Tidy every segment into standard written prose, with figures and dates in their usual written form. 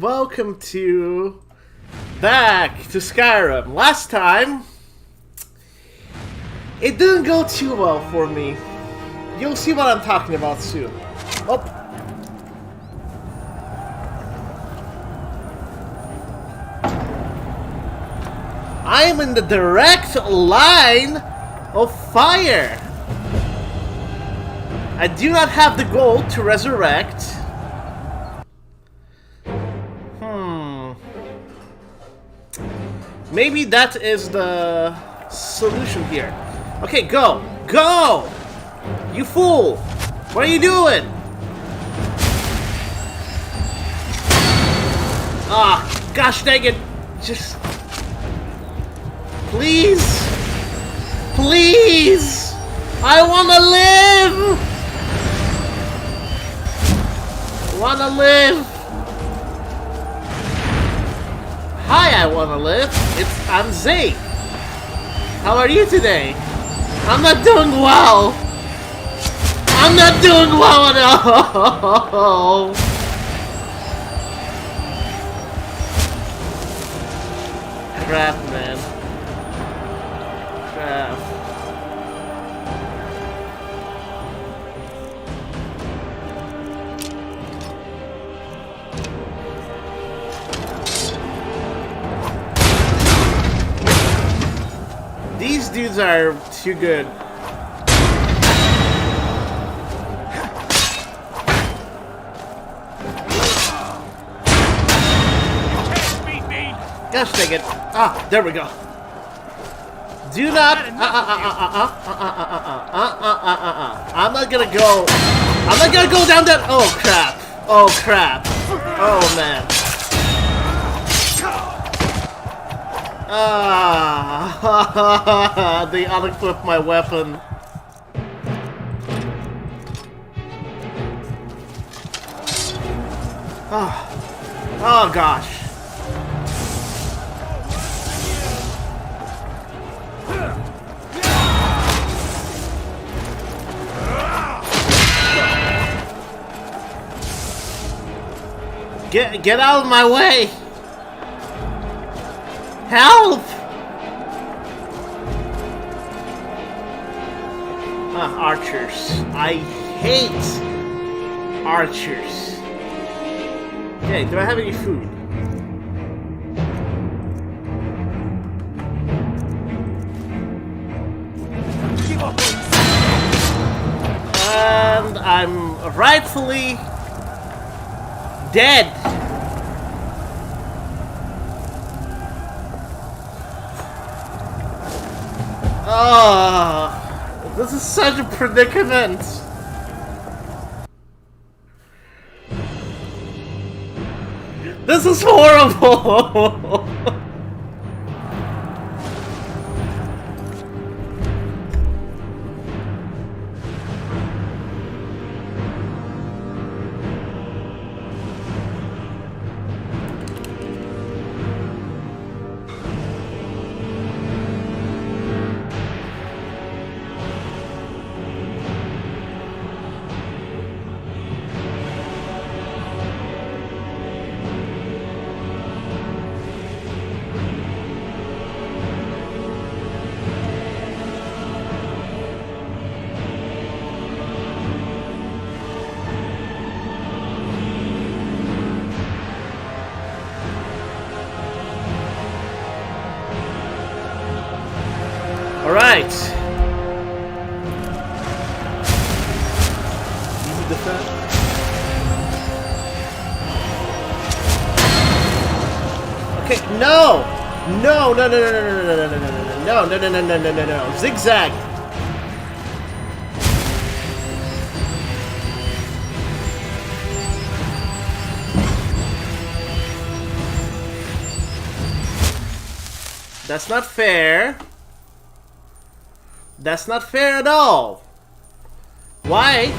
Welcome back to Skyrim. Last time, it didn't go too well for me. You'll see what I'm talking about soon. Oh. I am in the direct line of fire. I do not have the gold to resurrect. Maybe that is the solution here. Okay, go! Go! You fool! What are you doing? Ah, gosh dang it! Just... Please! Please! I wanna live! I wanna live! Hi, I wanna live. I'm Zay. How are you today? I'm not doing well. I'm not doing well at all. Crap, man. Crap. These dudes are too good. Gosh dang it. Ah, there we go. Do not. I'm not gonna go. I'm not gonna go down that. Oh crap. Oh crap. Oh man. Ah, they unequipped my weapon. Oh gosh. Get out of my way! Help! Archers. I hate archers. Okay, do I have any food? And I'm rightfully dead. Oh, this is such a predicament. This is horrible. Alright. Easy defense. Okay, no! No, no, no, no, no, no, no, no, no, no, no, no, no, no, no, no, no, no. Zigzag. That's not fair. That's not fair at all. Why?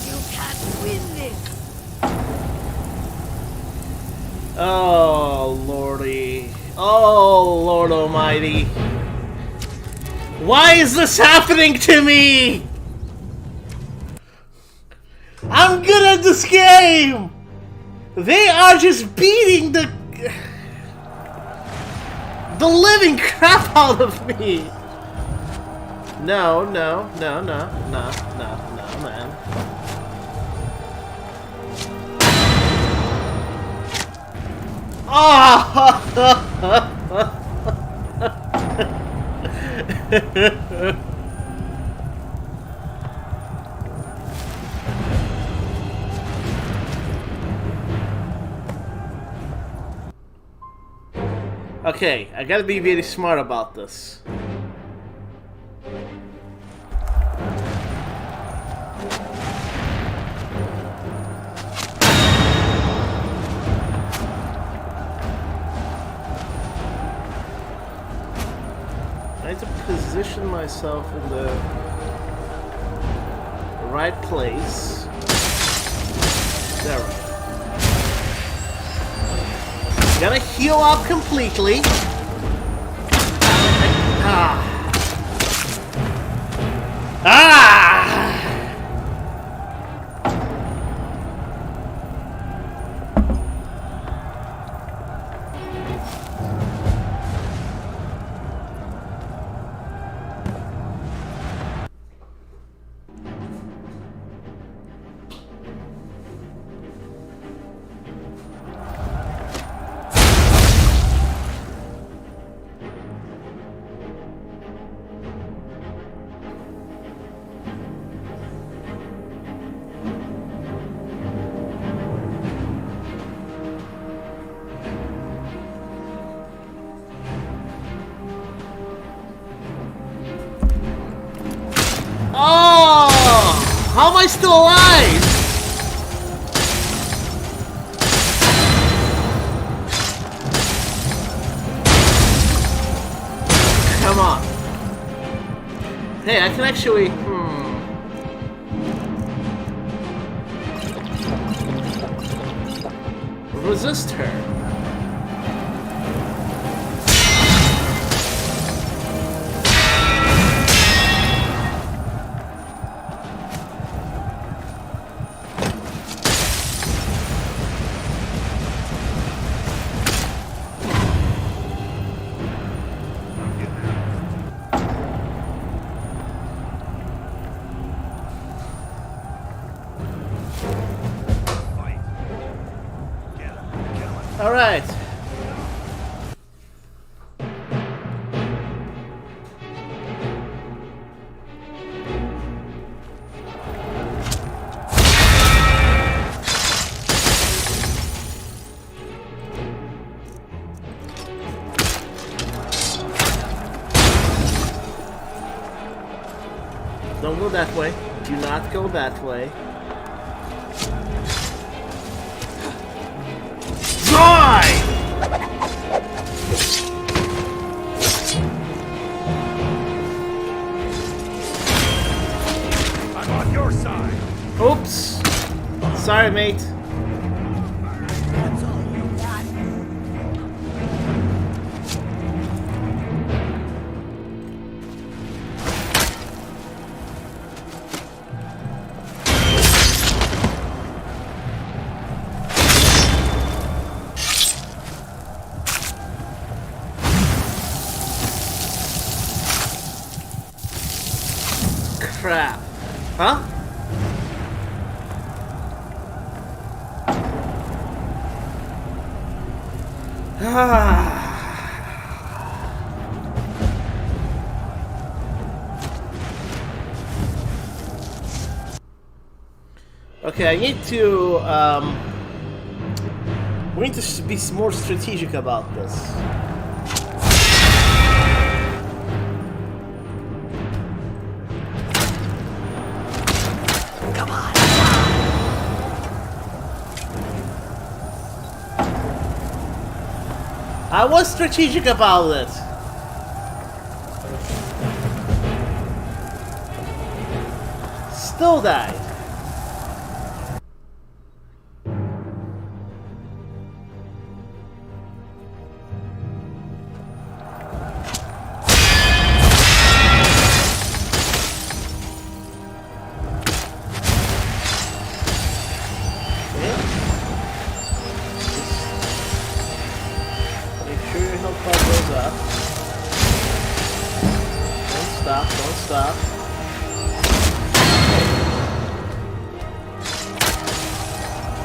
You can't win this. Oh lordy. Oh lord almighty. almighty. Why is this happening to me? I'm good at this game! They are just beating the living crap out of me! No, no, no, no, no, no, no, man. Oh! Okay, I gotta be very smart about this. I need to position myself in the right place. There we go. Gotta heal up completely. Ah! Oh! How am I still alive? Come on. Hey, I can actually... resist her. All right. Don't go that way. Do not go that way. Die! I'm on your side. Oops. Sorry, mate. That's all you got. Crap. Huh? Okay, I need to, we need to be more strategic about this. Come on. I was strategic about it. Still died. stop, don't stop.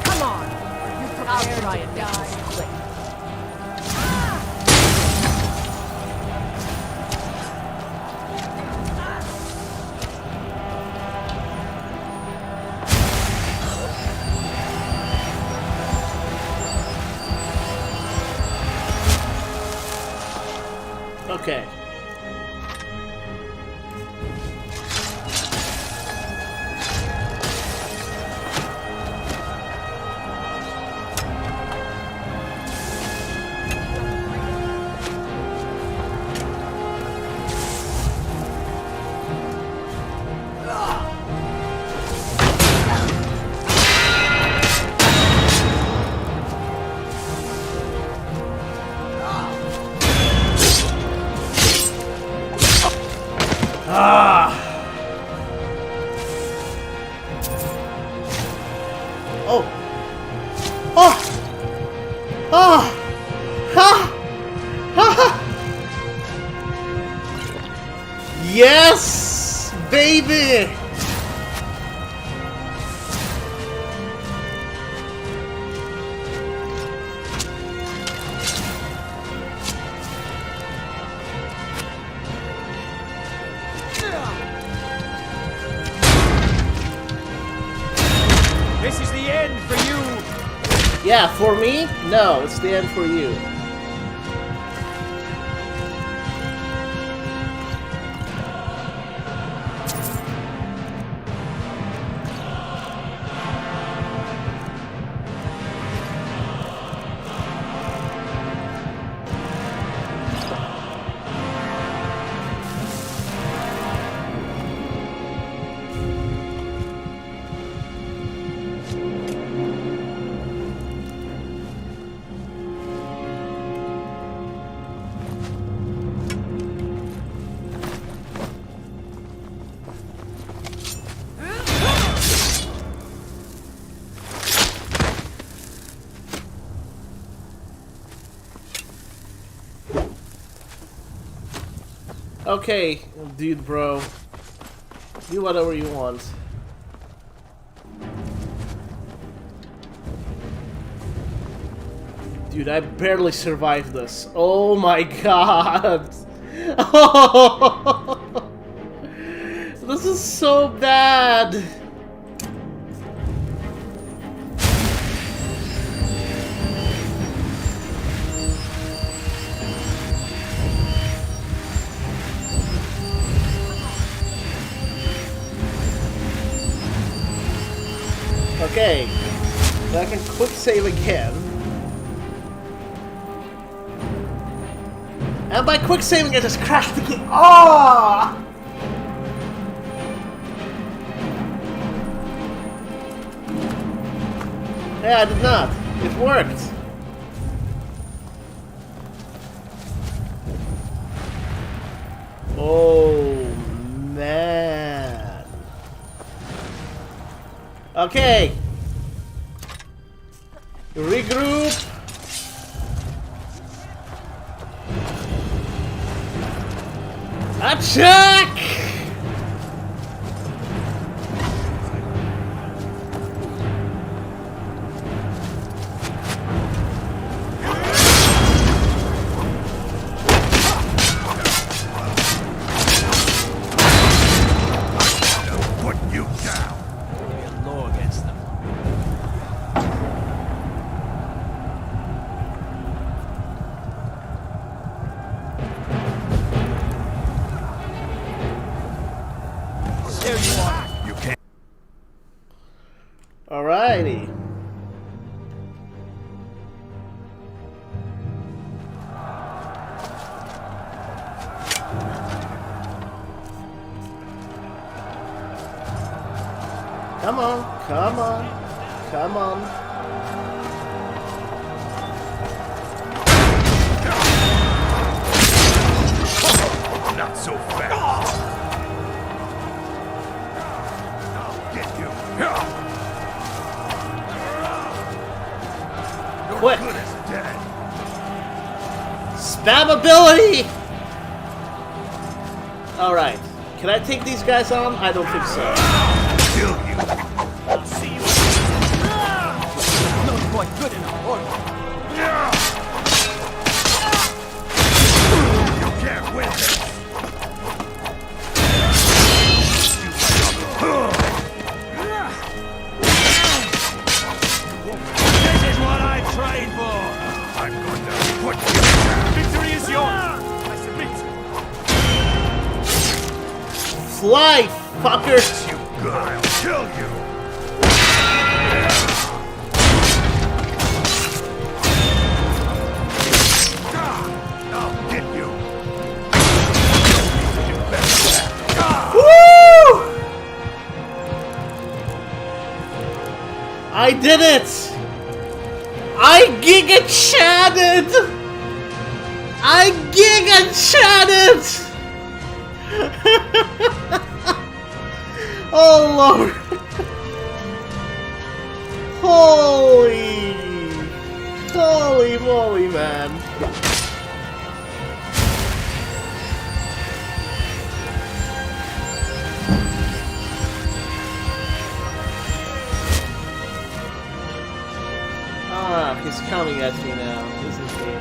Come on! Are you prepared to die? Okay. Ah! Oh! Oh! Ah! Ha! Ha! Yes, baby! This is the end for you! Yeah, for me? No, it's the end for you. Okay, dude, bro. Do whatever you want. Dude, I barely survived this. Oh my god! Oh, this is so bad! Okay, so I can quick save again. And by quick saving, I just crashed the game. Oh! Yeah, I did not. It worked. Oh, man. Okay. Regroup. Attack! Put you down. Be a law against them. There you are. You can't. Alrighty. Come on, come on, come on. Not so fast. I'll get you. You're Quick. good as dead. Spam ability! Alright. Can I take these guys on? I don't think so. Kill you. I'll see you. Not quite good enough, or You can't win this. this is what I trained for. I'm going to put you down. Victory is yours. I submit. Fly, fucker! You good. I'll kill you. I'll get you. You better. Woo! I did it! I Gigachaded! I Gigachaded! Oh Lord! Holy moly, man! Ah, he's coming at me now, isn't he?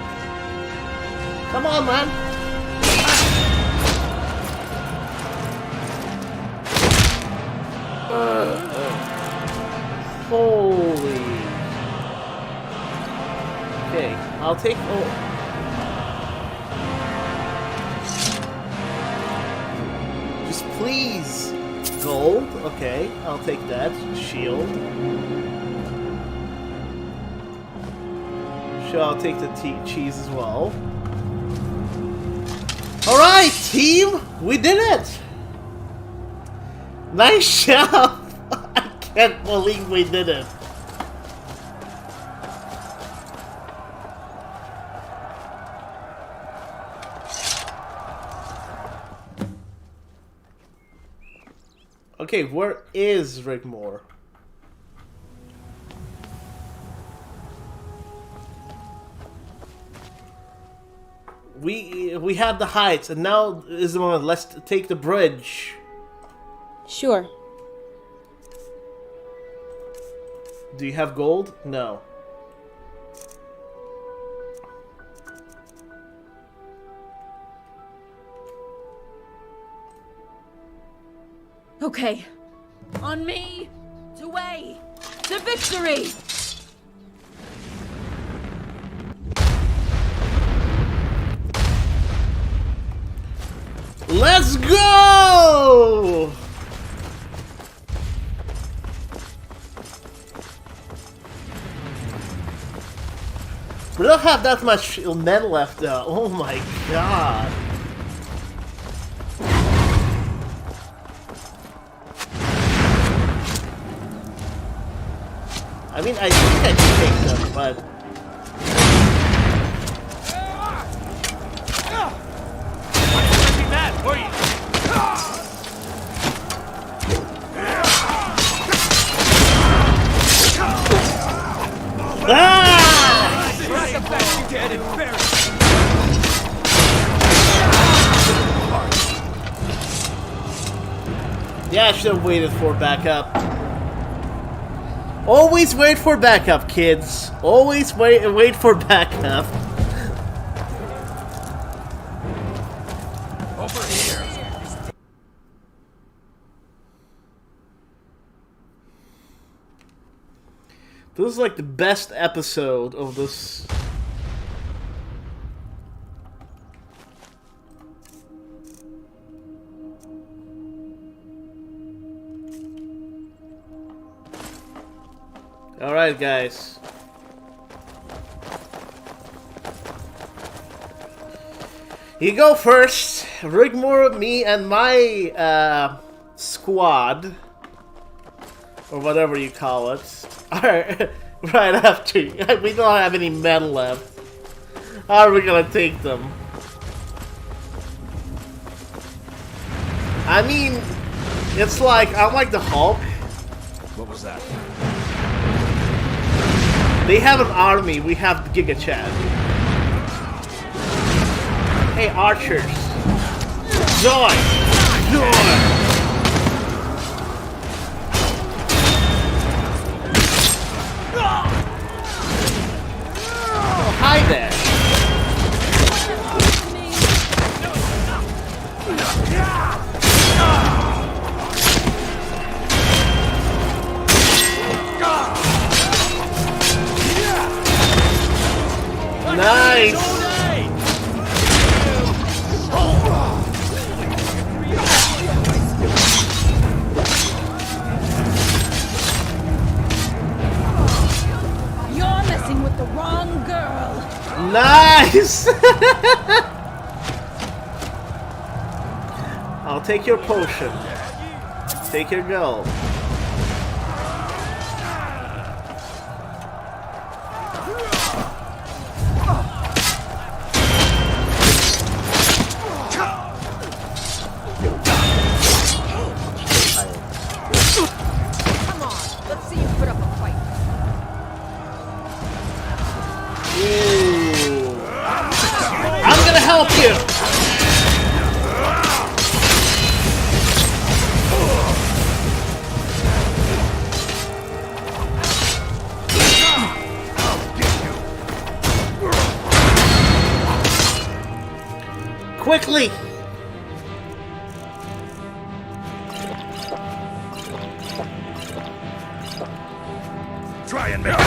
Come on, man! Holy. Okay, I'll take. Oh. Just please. Gold. Okay, I'll take that. Shield. Sure, I'll take the cheese as well. Alright, team! We did it! Nice job! I can't believe we did it. Okay, where is Rigmor? We have the heights, and now is the moment. Let's take the bridge. Sure. Do you have gold? No. Okay. On me! To way! To victory! Let's go! We don't have that much men left though. Oh my god. I mean, I think I can take them, but... That, were you? Ah! Right the back you dead and buried. Yeah, I should have waited for backup. Always wait for backup, kids. Always wait for backup. Over here. This is like the best episode of this. Alright, guys. You go first. Rigmor, me, and my squad, or whatever you call it, are right after you. We don't have any men left. How are we gonna take them? I mean, it's like, I'm like the Hulk. What was that? They have an army, we have Gigachad. Hey, archers. Join! Oh, hi there. Nice. You're messing with the wrong girl. Nice. I'll take your potion. Take your gold. Come on, let's see you put up a fight. Ooh. I'm gonna help you. Quickly. Try and make it.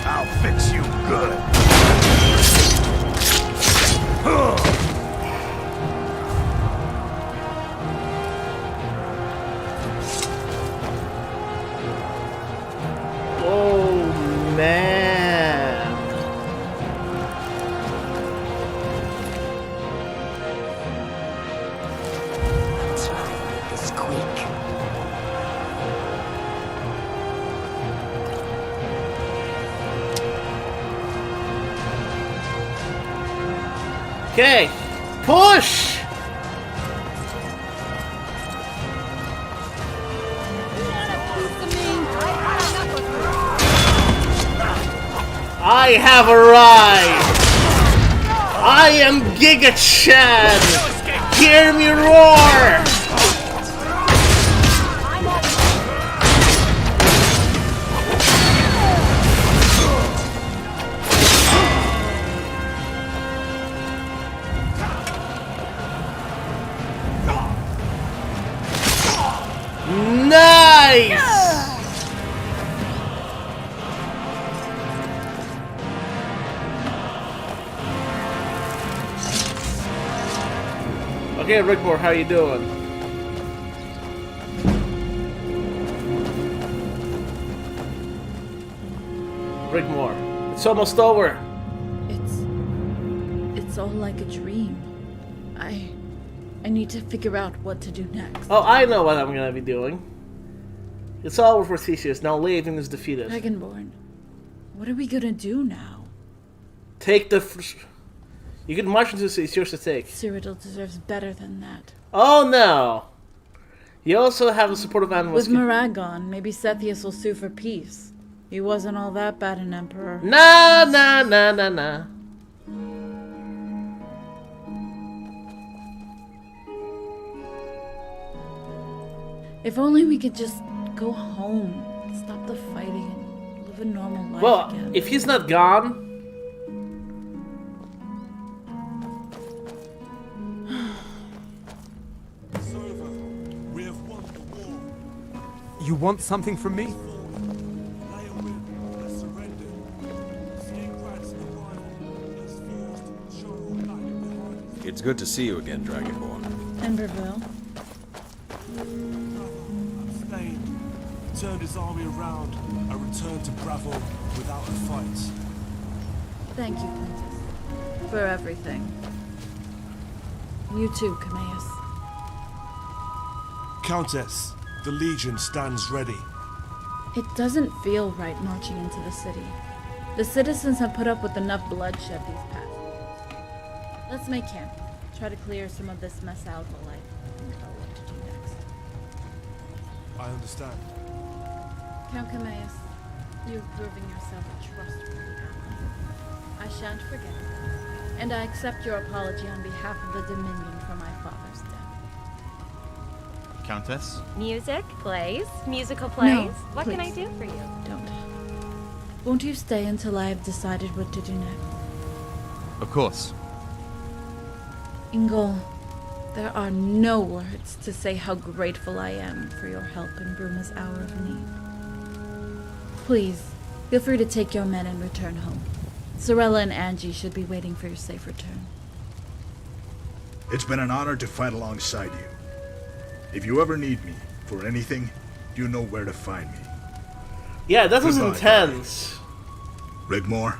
I'll fix you good. Oh man. Let's make this quick. Okay. Push. I have arrived! I am Gigachad! Hear me roar! Nice! Okay, Rigmor, how you doing? Rigmor, it's almost over. It's all like a dream. I need to figure out what to do next. Oh, I know what I'm gonna be doing. It's all over for Theseus. Now Leaving is defeated. Dragonborn, what are we gonna do now? Take the... You can march into the city. It's yours to take. Cyrodiil deserves better than that. Oh no! You also have the support of animals. With Marag gone, maybe Sethius will sue for peace. He wasn't all that bad an emperor. Nah, nah, nah, nah, nah. If only we could just go home, stop the fighting, and live a normal life Well, again. if he's not gone... We have won the war. You want something from me? It's good to see you again, Dragonborn. Emberville. Spain turned his army around and returned to Bravo without a fight. Thank you, Princess, for everything. You too, Cameus. Countess, the Legion stands ready. It doesn't feel right marching into the city. The citizens have put up with enough bloodshed these past years. Let's make camp. Try to clear some of this mess out while I think about what to do next. I understand. Count Cameus, you've proven yourself a trustworthy ally. I shan't forget it, and I accept your apology on behalf of the Dominion for my father's death. Countess? Music, plays, musical plays. What can I please. do for you? Don't. Won't you stay until I have decided what to do next? Of course. Ingol, there are no words to say how grateful I am for your help in Bruma's hour of need. Please, feel free to take your men and return home. Sorella and Angie should be waiting for your safe return. It's been an honor to fight alongside you. If you ever need me for anything, you know where to find me. Yeah, that was Goodbye, intense. Rigmor?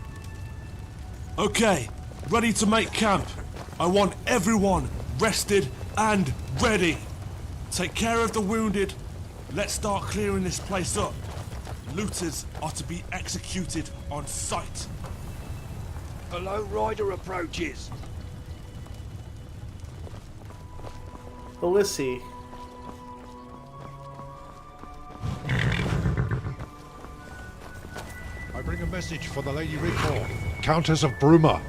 Okay, ready to make camp. I want everyone rested and ready. Take care of the wounded. Let's start clearing this place up. Looters are to be executed on sight. A lone rider approaches. Well, let's see. I bring a message for the Lady Rigmor, Countess of Bruma.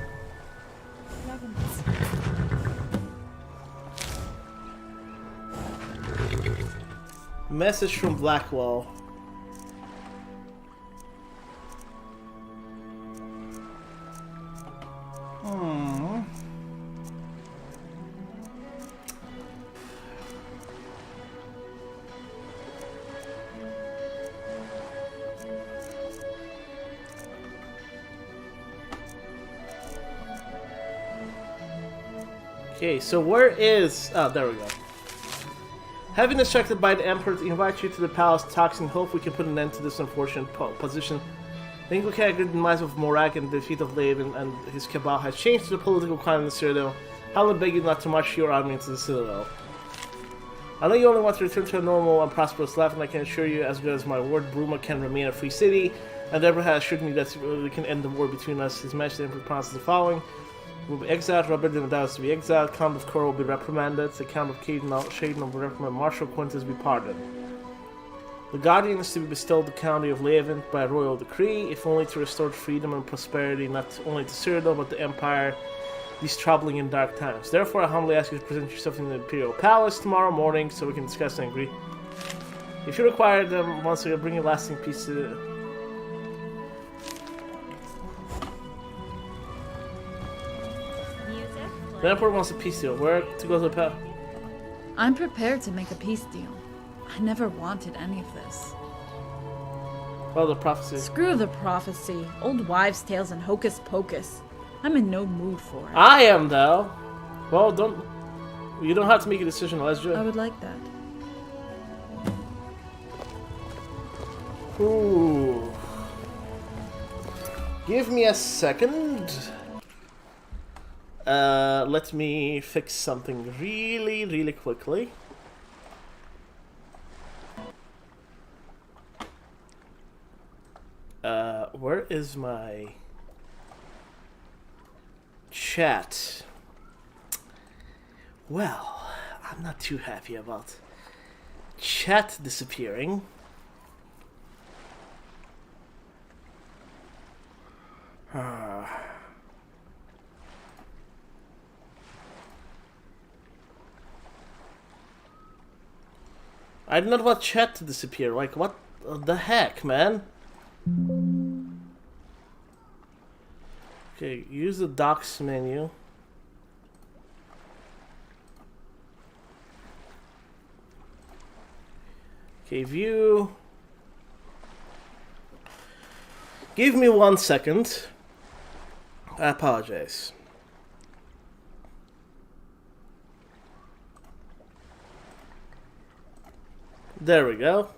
Message from Blackwell. Okay, so where is... Oh, there we go. Having instructed by the Emperor to invite you to the palace, talks in hope we can put an end to this unfortunate position. The Gigachad, the demise of Morak and the defeat of Levin and his cabal has changed the political climate in the Cyrodiil. I will beg you not to march your army into the Citadel. I know you only want to return to a normal and prosperous life, and I can assure you, as good as my word, Bruma can remain a free city, and Deborah has assured me that we can end the war between us. His Majesty the Emperor promises the following. Will be exiled, Robert the Medalis to be exiled, Count of Cora will be reprimanded, the Count of Shaden will be reprimanded, Marshal Quintus will be pardoned. The Guardian is to be bestowed the county of Levin by royal decree, if only to restore freedom and prosperity not only to Cyrodiil but the Empire, these troubling and dark times. Therefore, I humbly ask you to present yourself in the Imperial Palace tomorrow morning so we can discuss and agree. If you require them, once again, bring a lasting peace to... The Emperor wants a peace deal. Where to go to the palace? I'm prepared to make a peace deal. I never wanted any of this. Oh, the prophecy. Screw the prophecy, old wives' tales and hocus pocus. I'm in no mood for it. I am, though. Well, you don't have to make a decision, Lesja. I would like that. Ooh. Give me a second. Let me fix something really, really quickly. Where is my chat? Well, I'm not too happy about chat disappearing. I did not want chat to disappear. Like, what the heck, man? Okay, use the docs menu. Okay, view. Give me 1 second. I apologize. There we go.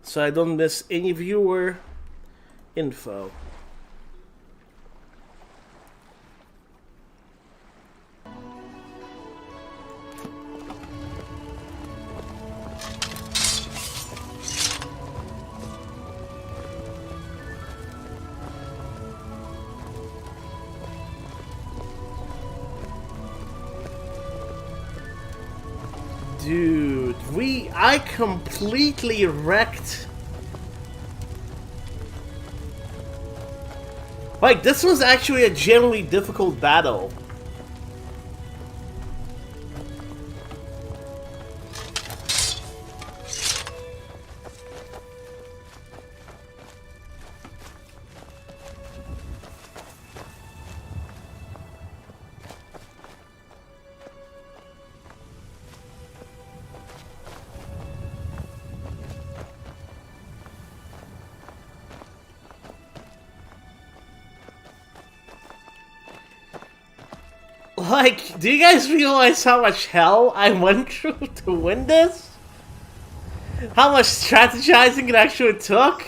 So I don't miss any viewer info. Dude, I completely wrecked. Like, this was actually a genuinely difficult battle. Like, do you guys realize how much hell I went through to win this? How much strategizing it actually took?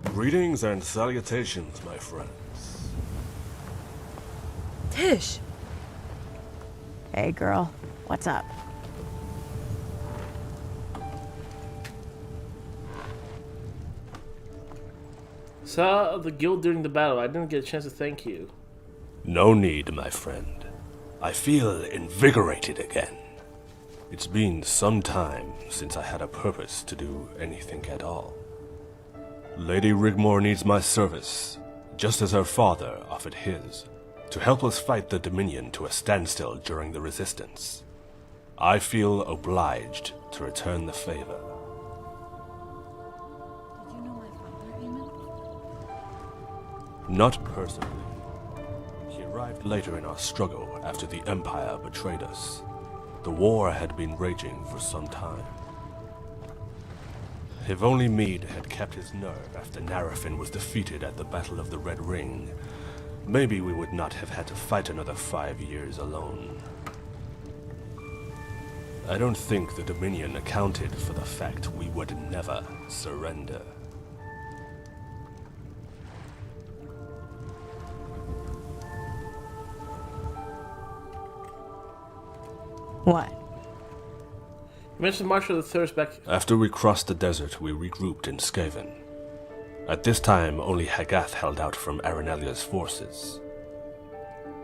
Greetings and salutations, my friends. Tish! Hey, girl. What's up? Saw the guild during the battle. I didn't get a chance to thank you. No need, my friend. I feel invigorated again. It's been some time since I had a purpose to do anything at all. Lady Rigmor needs my service, just as her father offered his, to help us fight the Dominion to a standstill during the Resistance. I feel obliged to return the favor. Did you know my father, Eamon? Not personally. He arrived later in our struggle after the Empire betrayed us. The war had been raging for some time. If only Meade had kept his nerve after Narafin was defeated at the Battle of the Red Ring, maybe we would not have had to fight another 5 years alone. I don't think the Dominion accounted for the fact we would never surrender. What? You mentioned Marshal III's back. After we crossed the desert, we regrouped in Skaven. At this time, only Hagath held out from Arenelia's forces.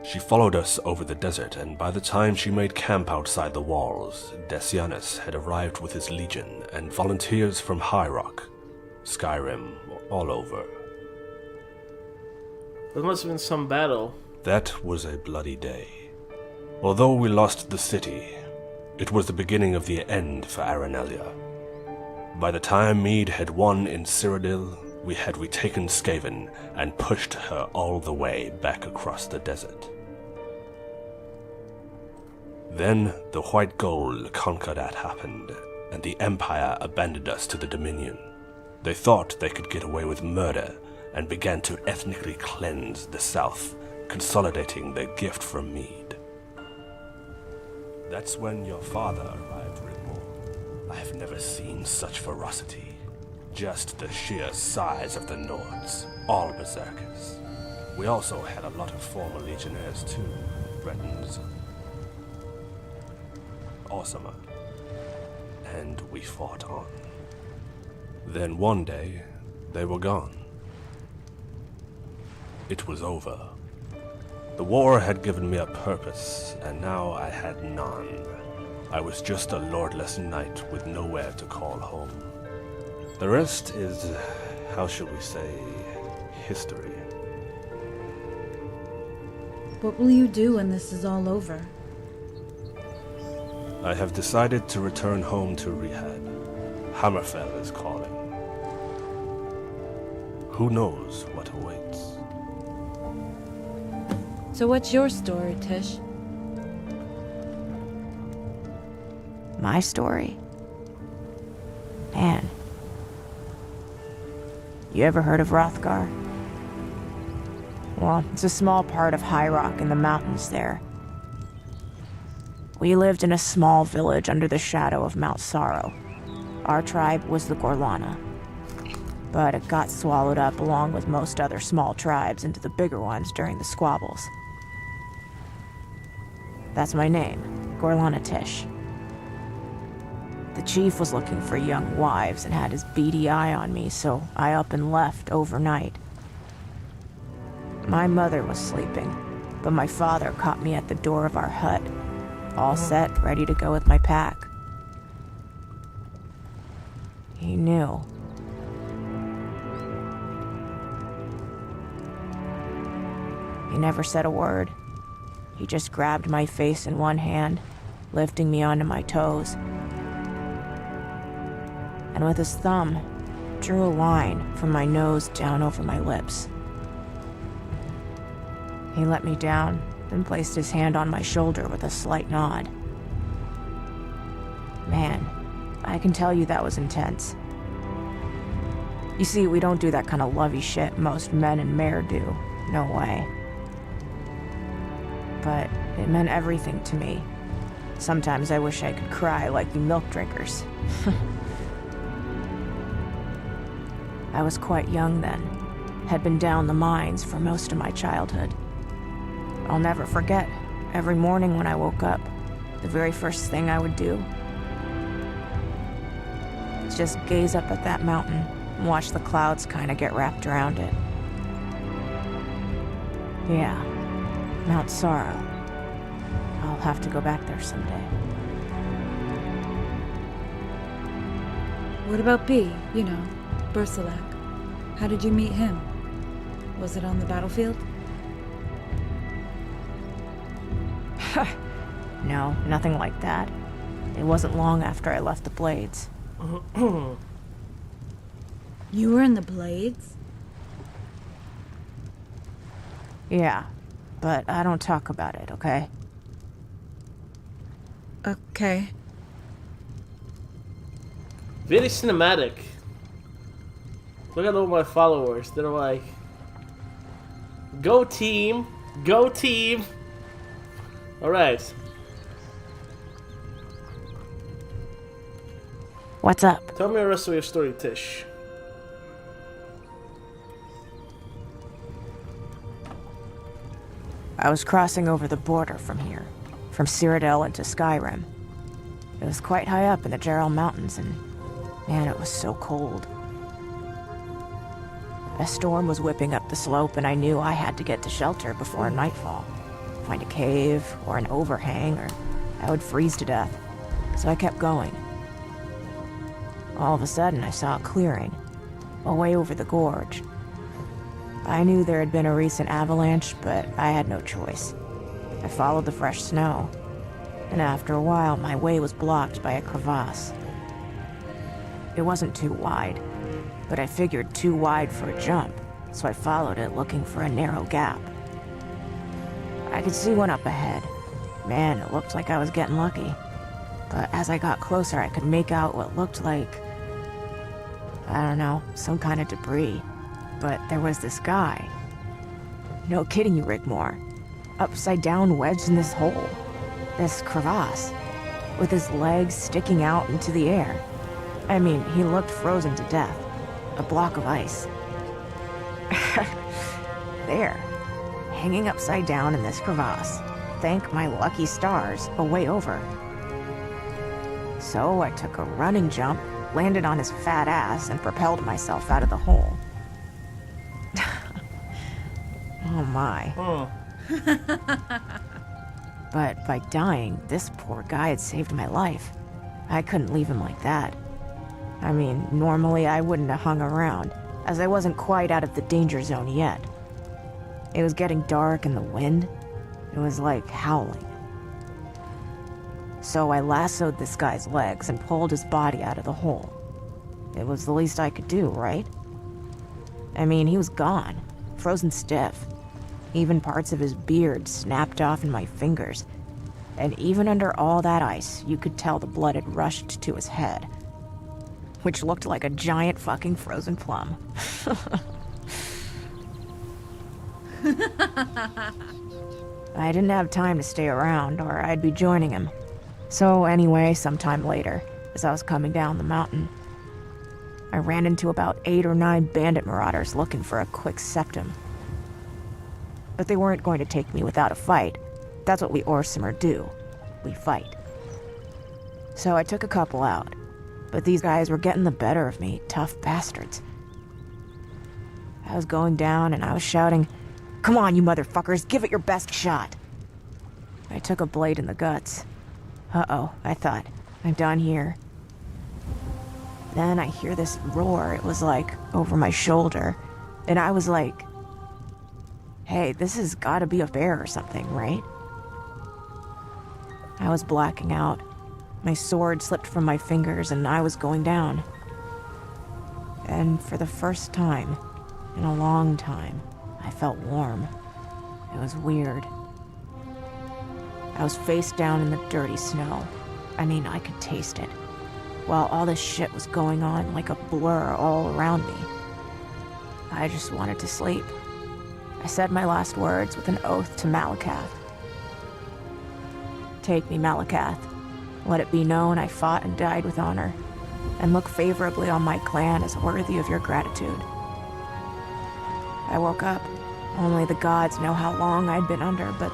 She followed us over the desert, and by the time she made camp outside the walls, Decianus had arrived with his legion and volunteers from High Rock, Skyrim, all over. There must have been some battle. That was a bloody day. Although we lost the city, it was the beginning of the end for Arenelia. By the time Meade had won in Cyrodiil, we had retaken Skaven and pushed her all the way back across the desert. Then the White Gold Concordat happened, and the Empire abandoned us to the Dominion. They thought they could get away with murder, and began to ethnically cleanse the South, consolidating their gift from Meade. That's when your father arrived, Rigmor. I have never seen such ferocity. Just the sheer size of the Nords, all berserkers. We also had a lot of former legionnaires too, Bretons, Awesomer, and we fought on. Then one day, they were gone. It was over. The war had given me a purpose, and now I had none. I was just a lordless knight with nowhere to call home. The rest is, how shall we say, history. What will you do when this is all over? I have decided to return home to Rehad. Hammerfell is calling. Who knows what awaits? So what's your story, Tish? My story? Man. You ever heard of Hrothgar? Well, it's a small part of High Rock in the mountains there. We lived in a small village under the shadow of Mount Sorrow. Our tribe was the Gorlana. But it got swallowed up along with most other small tribes into the bigger ones during the squabbles. That's my name, Gorlana Tish. The chief was looking for young wives and had his beady eye on me, so I up and left overnight. My mother was sleeping, but my father caught me at the door of our hut, all set, ready to go with my pack. He knew. He never said a word. He just grabbed my face in one hand, lifting me onto my toes. And with his thumb, drew a line from my nose down over my lips. He let me down, then placed his hand on my shoulder with a slight nod. Man, I can tell you that was intense. You see, we don't do that kind of lovey shit most men and mare do. No way. But it meant everything to me. Sometimes I wish I could cry like you milk drinkers. I was quite young then. Had been down the mines for most of my childhood. I'll never forget, every morning when I woke up, the very first thing I would do is just gaze up at that mountain and watch the clouds kind of get wrapped around it. Yeah, Mount Sorrow. I'll have to go back there someday. What about B, you know, Bersalak? How did you meet him? Was it on the battlefield? No, nothing like that. It wasn't long after I left the Blades. You were in the Blades? Yeah, but I don't talk about it, okay? Okay. Very cinematic. Look at all my followers. They're like, go team, go team. All right. What's up? Tell me the rest of your story, Tish. I was crossing over the border from here, from Cyrodiil into Skyrim. It was quite high up in the Jarl Mountains, and man, it was so cold. A storm was whipping up the slope, and I knew I had to get to shelter before nightfall. Find a cave or an overhang, or I would freeze to death. So I kept going. All of a sudden, I saw a clearing, away over the gorge. I knew there had been a recent avalanche, but I had no choice. I followed the fresh snow, and after a while, my way was blocked by a crevasse. It wasn't too wide, but I figured too wide for a jump, so I followed it looking for a narrow gap. I could see one up ahead. Man, it looked like I was getting lucky. But as I got closer, I could make out what looked like, I don't know, some kind of debris. But there was this guy. No kidding you, Rigmor. Upside down wedged in this hole. This crevasse. With his legs sticking out into the air. I mean, he looked frozen to death. A block of ice. There. Hanging upside down in this crevasse. Thank my lucky stars, a way over. So I took a running jump, landed on his fat ass, and propelled myself out of the hole. Oh my. But by dying, this poor guy had saved my life. I couldn't leave him like that. I mean, normally I wouldn't have hung around, as I wasn't quite out of the danger zone yet. It was getting dark and the wind, it was like howling. So I lassoed this guy's legs and pulled his body out of the hole. It was the least I could do, right? I mean, he was gone, frozen stiff. Even parts of his beard snapped off in my fingers. And even under all that ice, you could tell the blood had rushed to his head. Which looked like a giant fucking frozen plum. I didn't have time to stay around, or I'd be joining him. So anyway, sometime later, as I was coming down the mountain, I ran into about 8 or 9 bandit marauders looking for a quick septum. But they weren't going to take me without a fight. That's what we Orsimer do. We fight. So I took a couple out, But these guys were getting the better of me, tough bastards. I was going down and I was shouting, "Come on, you motherfuckers, give it your best shot." I took a blade in the guts. Uh-oh, I thought, I'm done here. Then I hear this roar. It was like over my shoulder. And I was like, hey, this has gotta be a bear or something, right? I was blacking out. My sword slipped from my fingers and I was going down. And for the first time in a long time, I felt warm. It was weird. I was face down in the dirty snow. I mean, I could taste it. While all this shit was going on like a blur all around me. I just wanted to sleep. I said my last words with an oath to Malakath. Take me, Malakath. Let it be known I fought and died with honor, and look favorably on my clan as worthy of your gratitude. I woke up. Only the gods know how long I'd been under, but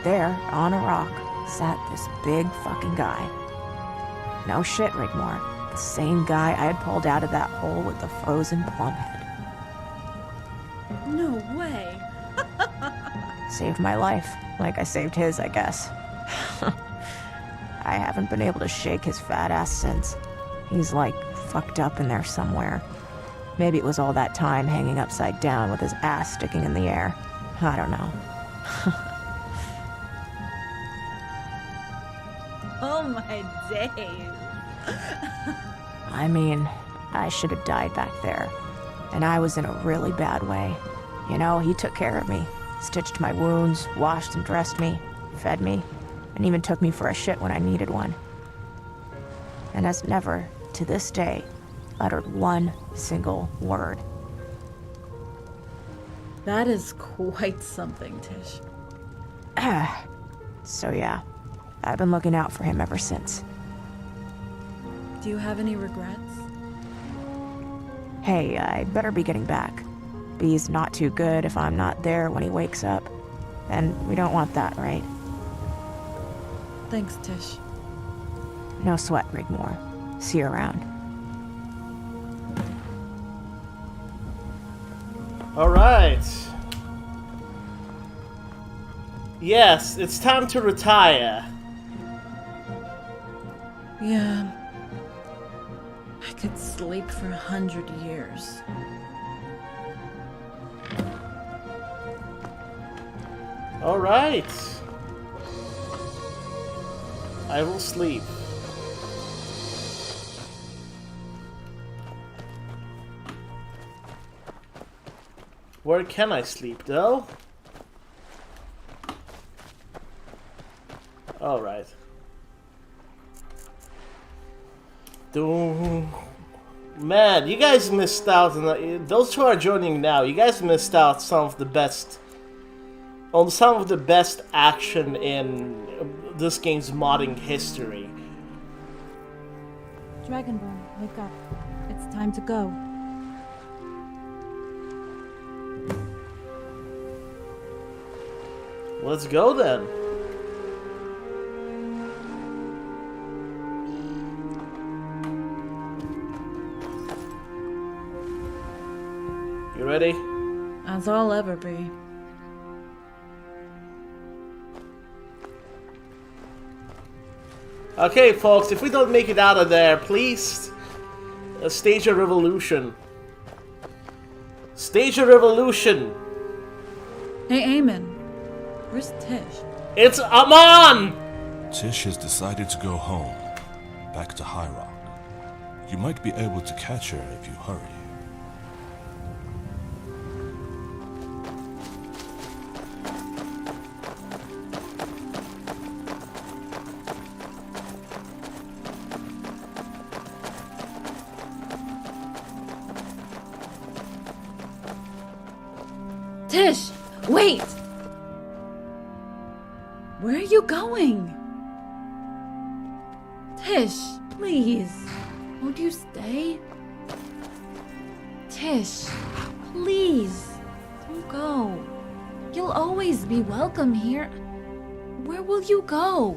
there, on a rock, sat this big fucking guy. No shit, Rigmor. The same guy I had pulled out of that hole with the frozen plum head. No way. Saved my life, like I saved his, I guess. I haven't been able to shake his fat ass since. He's like fucked up in there somewhere. Maybe it was all that time hanging upside down with his ass sticking in the air. I don't know. Oh my days. I mean, I should have died back there. And I was in a really bad way. You know, he took care of me. Stitched my wounds, washed and dressed me, fed me, and even took me for a shit when I needed one. And has never, to this day, uttered one single word. That is quite something, Tish. So yeah, I've been looking out for him ever since. Do you have any regrets? Hey, I'd better be getting back. B's not too good if I'm not there when he wakes up. And we don't want that, right? Thanks, Tish. No sweat, Rigmor. See you around. Alright. Yes, it's time to retire. Yeah. I could sleep for 100 years. Alright. I will sleep. Where can I sleep, though? Alright. Man, you guys missed out on those who are joining now. You guys missed out some of the best action in this game's modding history. Dragonborn, wake up. It's time to go. Let's go then. You ready? As I'll ever be. Okay, folks, if we don't make it out of there, please stage a revolution. Stage a revolution. Hey, Eamon. Where's Tish? It's Amon! Tish has decided to go home, back to High Rock. You might be able to catch her if you hurry. Tish! Wait! Where are you going? Tish, please. Won't you stay? Tish, please. Don't go. You'll always be welcome here. Where will you go?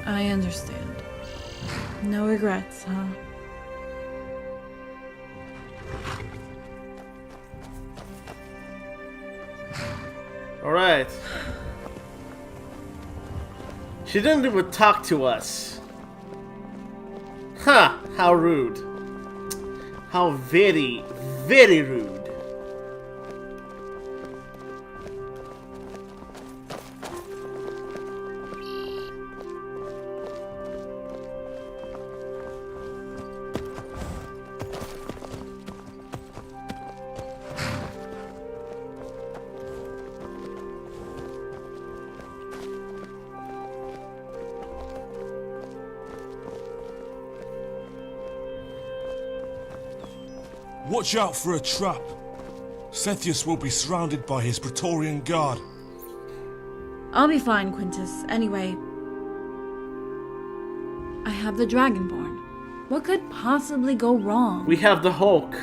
I understand. No regrets, huh? Alright. She didn't even talk to us. Huh, how rude. How very, very rude. Watch out for a trap. Sethius will be surrounded by his Praetorian guard. I'll be fine, Quintus. Anyway, I have the Dragonborn. What could possibly go wrong? We have the Hulk.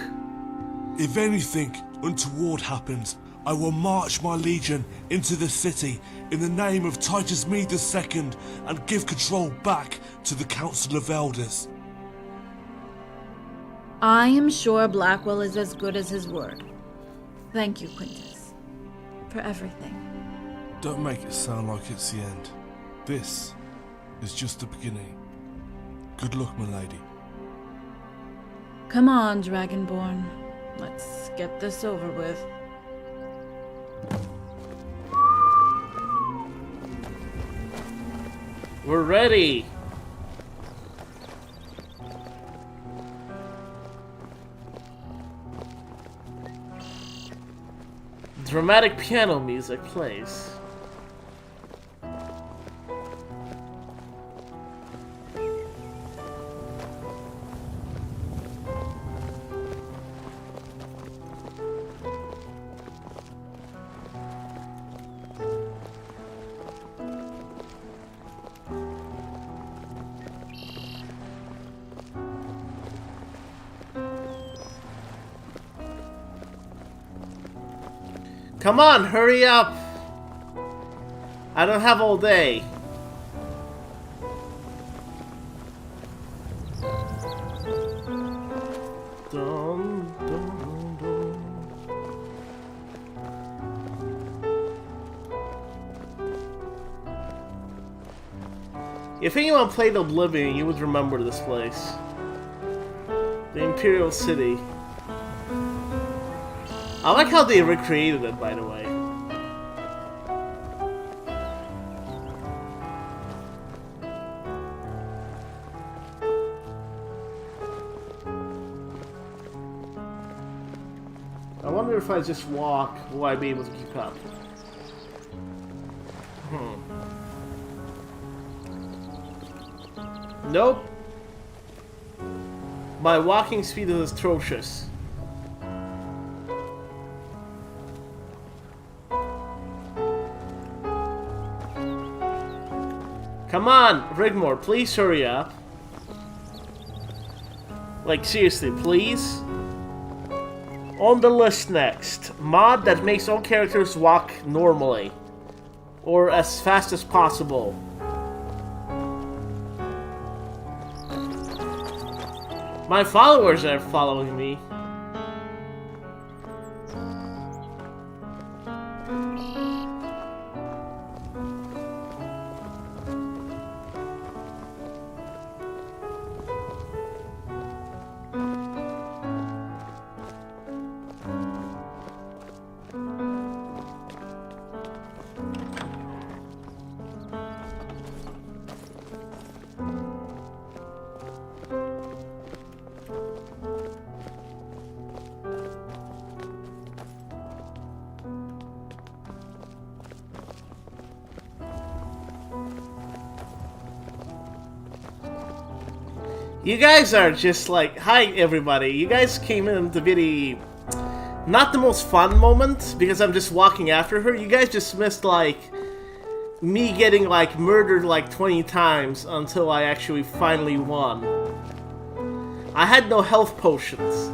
If anything untoward happens, I will march my legion into the city in the name of Titus Mede II and give control back to the Council of Elders. I am sure Blackwell is as good as his word. Thank you, Quintus, for everything. Don't make it sound like it's the end. This is just the beginning. Good luck, my lady. Come on, Dragonborn. Let's get this over with. We're ready. Dramatic piano music plays. Come on, hurry up! I don't have all day. Dun, dun, dun. If anyone played Oblivion, you would remember this place. The Imperial City. I like how they recreated it, by the way. I wonder if I just walk, will I be able to keep up? Nope. My walking speed is atrocious. Come on, Rigmor, please hurry up. Like, seriously, please? On the list next. Mod that makes all characters walk normally. Or as fast as possible. My followers are following me. You guys are just like, hi everybody, you guys came in the video, not the most fun moment, because I'm just walking after her. You guys just missed like, me getting like murdered like 20 times until I actually finally won. I had no health potions.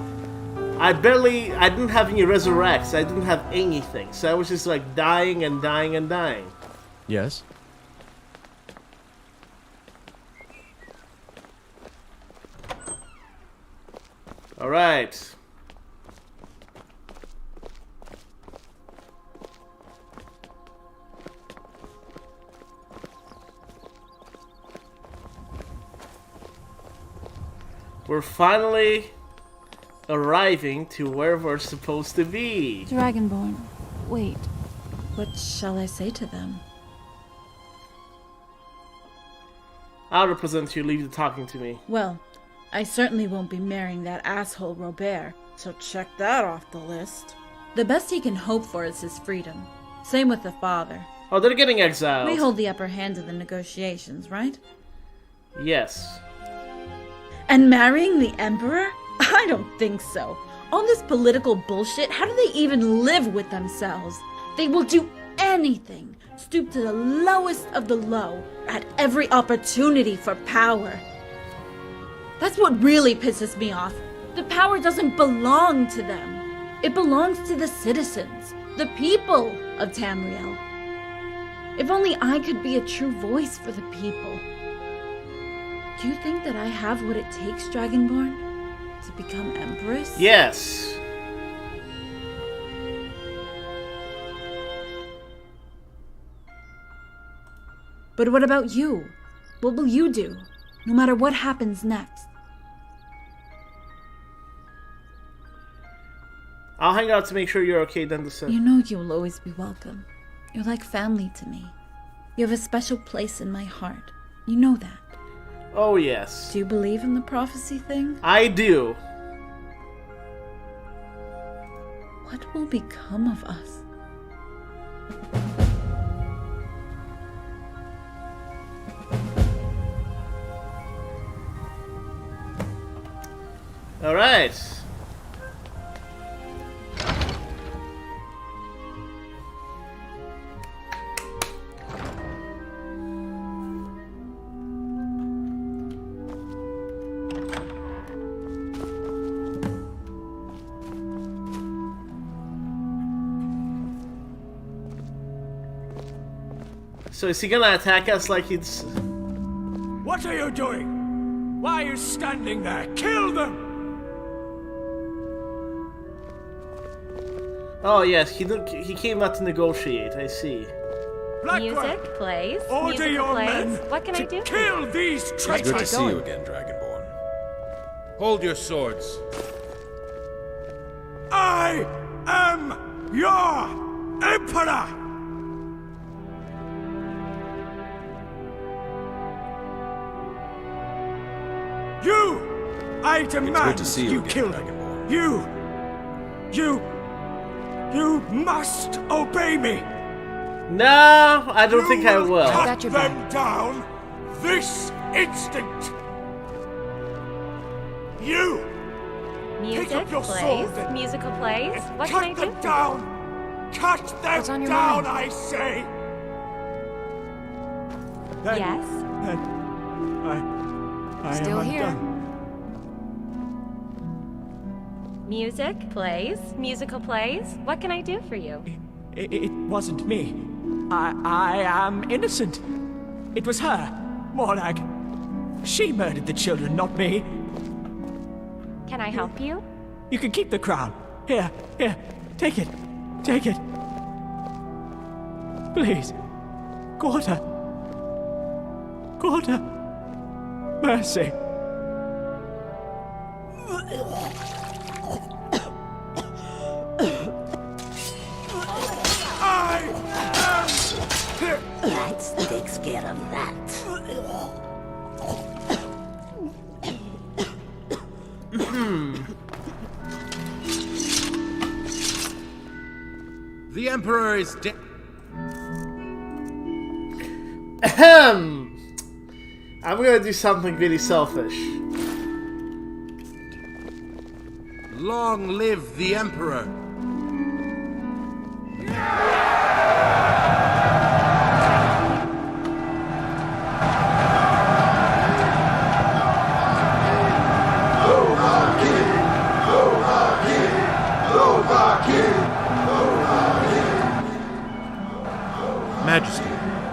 I didn't have any resurrects, I didn't have anything, so I was just like dying and dying and dying. Yes? Alright. We're finally arriving to where we're supposed to be. Dragonborn, wait. What shall I say to them? I'll represent you. Leave the talking to me. Well, I certainly won't be marrying that asshole Robert, so check that off the list. The best he can hope for is his freedom. Same with the father. Oh, they're getting exiled. We hold the upper hand in the negotiations, right? Yes. And marrying the Emperor? I don't think so. All this political bullshit, how do they even live with themselves? They will do anything, stoop to the lowest of the low, at every opportunity for power. That's what really pisses me off. The power doesn't belong to them. It belongs to the citizens, the people of Tamriel. If only I could be a true voice for the people. Do you think that I have what it takes, Dragonborn, to become Empress? Yes. But what about you? What will you do, no matter what happens next? I'll hang out to make sure you're okay, then descend. You know you'll always be welcome. You're like family to me. You have a special place in my heart. You know that. Oh, yes. Do you believe in the prophecy thing? I do. What will become of us? All right. So is he gonna attack us like it's... What are you doing? Why are you standing there? Kill them! Oh yes, he came out to negotiate, I see. Music plays. Order Music your plays. men What can I do? kill these It's traitors! good to see you again, Dragonborn. Hold your swords. I am your Emperor! I demand to see you again, kill Dragonborn. You must obey me! No, I don't think I will. Cut them down this instant! You! Music up your plays. sword and Musical plays. What can I cut do? them down! Cut them What's on your down, mind? I say! Yes. I Still am here. undone. Music plays. Musical plays. What can I do for you? It wasn't me. I am innocent. It was her, Morag. She murdered the children, not me. Can I help you? You can keep the crown. Here, take it. Take it. Please. Quarter. Mercy. That takes care of that. The Emperor is dead. Ahem. I'm gonna do something really selfish. Long live the Emperor. Majesty,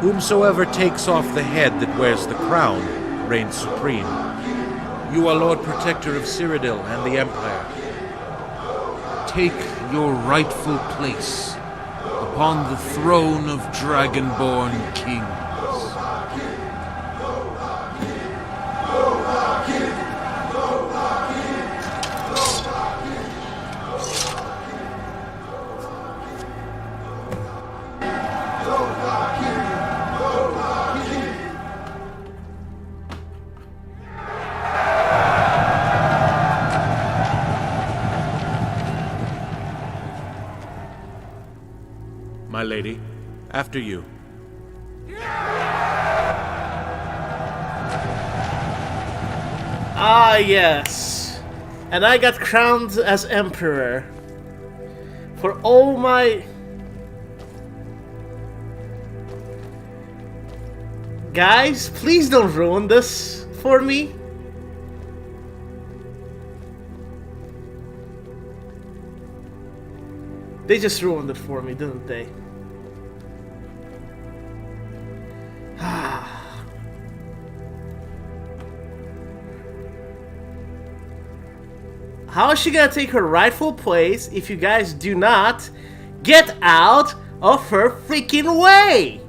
whomsoever takes off the head that wears the crown reigns supreme. You are Lord Protector of Cyrodiil and the Empire. take your rightful place upon the throne of Dragonborn kings. My lady, after you. Ah, yes. And I got crowned as emperor. For all my... Guys, please don't ruin this for me. They just ruined it for me, didn't they? How is she gonna take her rightful place if you guys do not get out of her freaking way?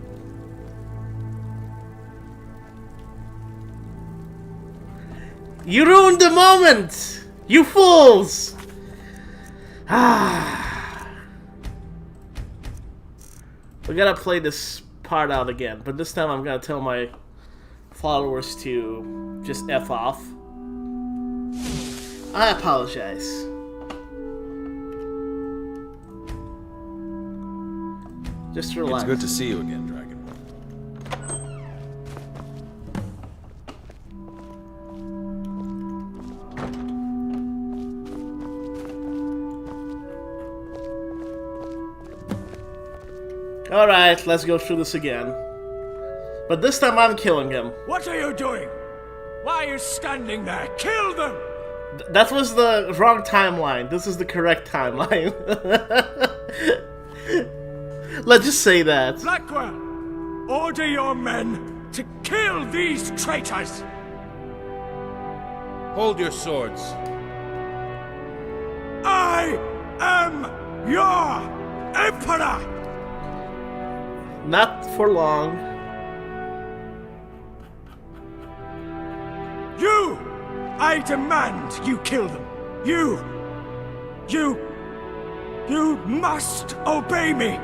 You ruined the moment! You fools! We gotta play this part out again, but this time I'm gonna tell my followers to just F off. I apologize. Just relax. It's good to see you again, Dragon. Alright, let's go through this again. But this time I'm killing him. What are you doing? Why are you standing there? Kill them! That was the wrong timeline. This is the correct timeline. Let's just say that. Blackwell, order your men to kill these traitors! Hold your swords. I am your emperor! Not for long. You! I demand you kill them. You must obey me.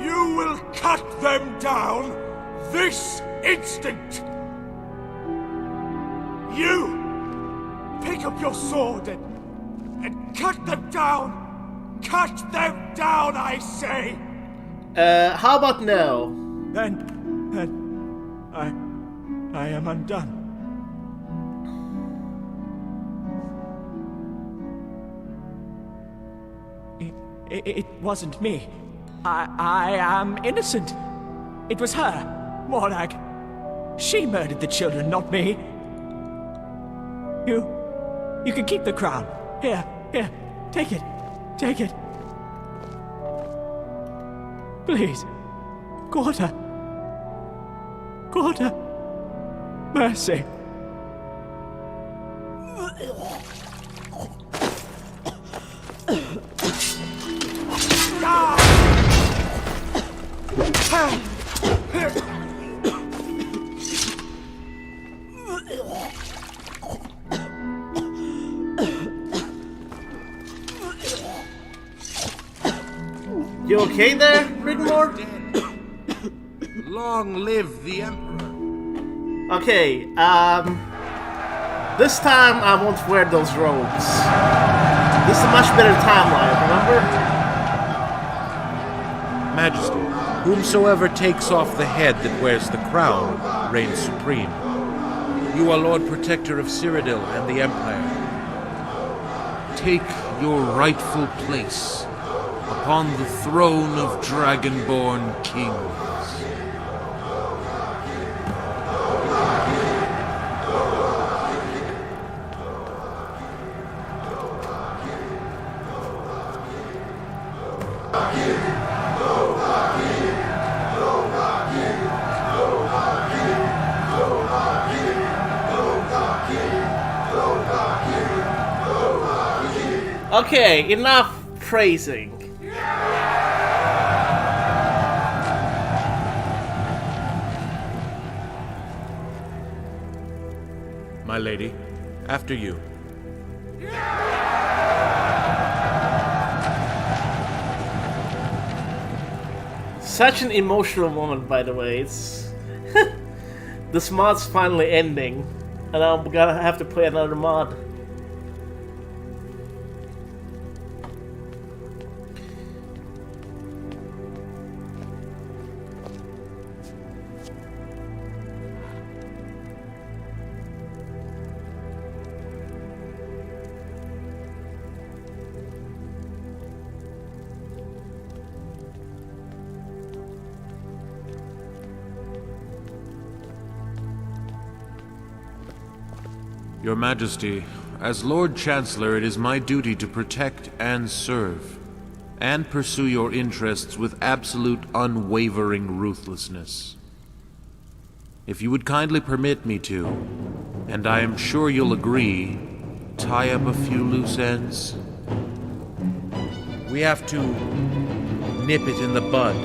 You will cut them down this instant. You pick up your sword and cut them down. Cut them down, I say. How about no? Then I am undone. It wasn't me. I am innocent. It was her, Morag. She murdered the children, not me. You can keep the crown. Here, take it. Take it. Please, Gorda. Mercy. You okay there, Rigmor? Long live the Emperor. Okay, this time I won't wear those robes. This is a much better timeline, remember? Majesty, whomsoever takes off the head that wears the crown reigns supreme. You are Lord Protector of Cyrodiil and the Empire. Take your rightful place upon the throne of Dragonborn kings. Okay, enough praising. My lady, after you. Such an emotional moment, by the way. It's this mod's finally ending, and I'm gonna have to play another mod. Your Majesty, as Lord Chancellor, it is my duty to protect and serve, and pursue your interests with absolute unwavering ruthlessness. If you would kindly permit me to, and I am sure you'll agree, tie up a few loose ends. We have to nip it in the bud,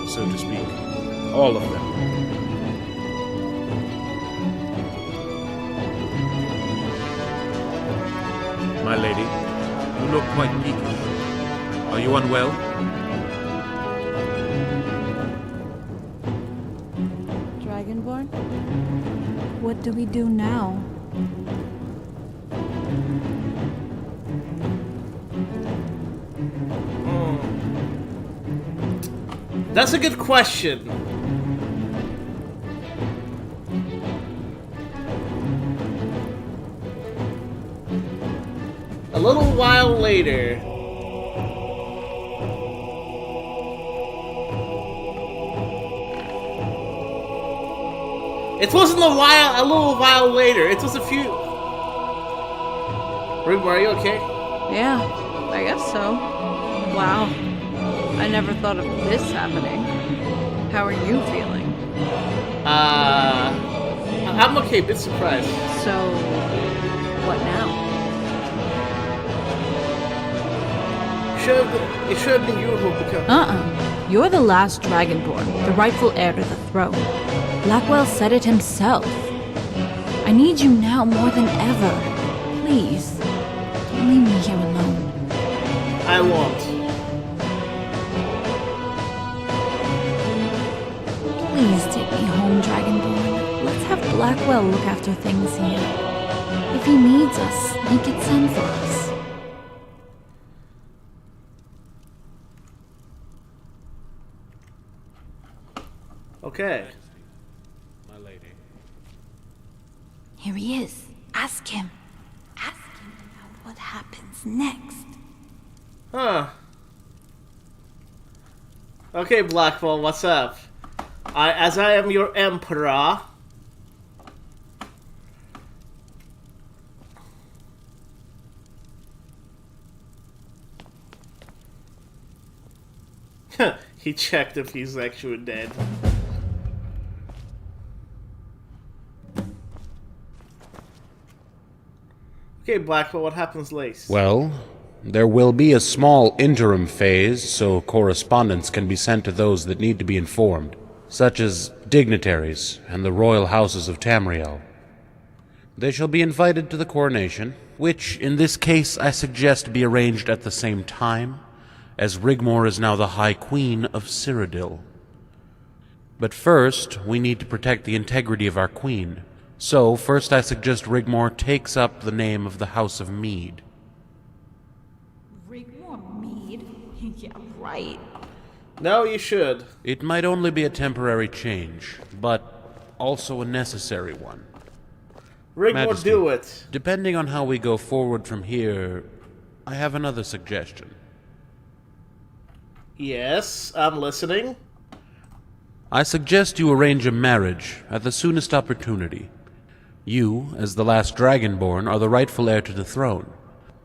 so to speak. All of them. My lady, you look quite peaked. Are you unwell? Dragonborn? What do we do now? That's a good question. A little while later. It wasn't a little while later. It was a few. Rigmor, are you okay? Yeah, I guess so. Wow. I never thought of this happening. How are you feeling? I'm okay, bit surprised. So, what now? It should have been you who become. You're the last Dragonborn, the rightful heir to the throne. Blackwell said it himself. I need you now more than ever. Please, don't leave me here alone. I won't. Please take me home, Dragonborn. Let's have Blackwell look after things here. If he needs us, he can send for us. Okay. My lady. Here he is. Ask him. Ask him about what happens next. Huh. Okay, Blackwell, what's up? As I am your emperor. He checked if he's actually dead. Okay, Blackwell, what happens next? Well, there will be a small interim phase, so correspondence can be sent to those that need to be informed, such as dignitaries and the royal houses of Tamriel. They shall be invited to the coronation, which, in this case, I suggest be arranged at the same time, as Rigmor is now the High Queen of Cyrodiil. But first, we need to protect the integrity of our queen. So, first I suggest Rigmor takes up the name of the House of Mead. Rigmor Mead? Yeah, right. No, you should. It might only be a temporary change, but also a necessary one. Rigmor, Majesty, do it. Depending on how we go forward from here, I have another suggestion. Yes, I'm listening. I suggest you arrange a marriage at the soonest opportunity. You, as the last Dragonborn, are the rightful heir to the throne.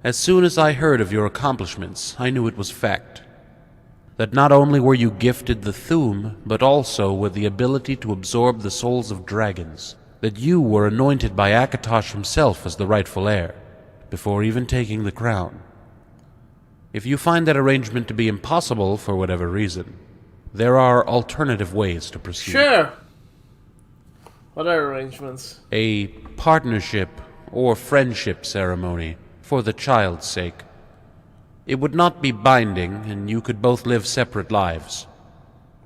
As soon as I heard of your accomplishments, I knew it was fact. That not only were you gifted the Thuum, but also with the ability to absorb the souls of dragons. That you were anointed by Akatosh himself as the rightful heir, before even taking the crown. If you find that arrangement to be impossible for whatever reason, there are alternative ways to proceed. Sure. What are arrangements? A partnership or friendship ceremony for the child's sake. It would not be binding, and you could both live separate lives.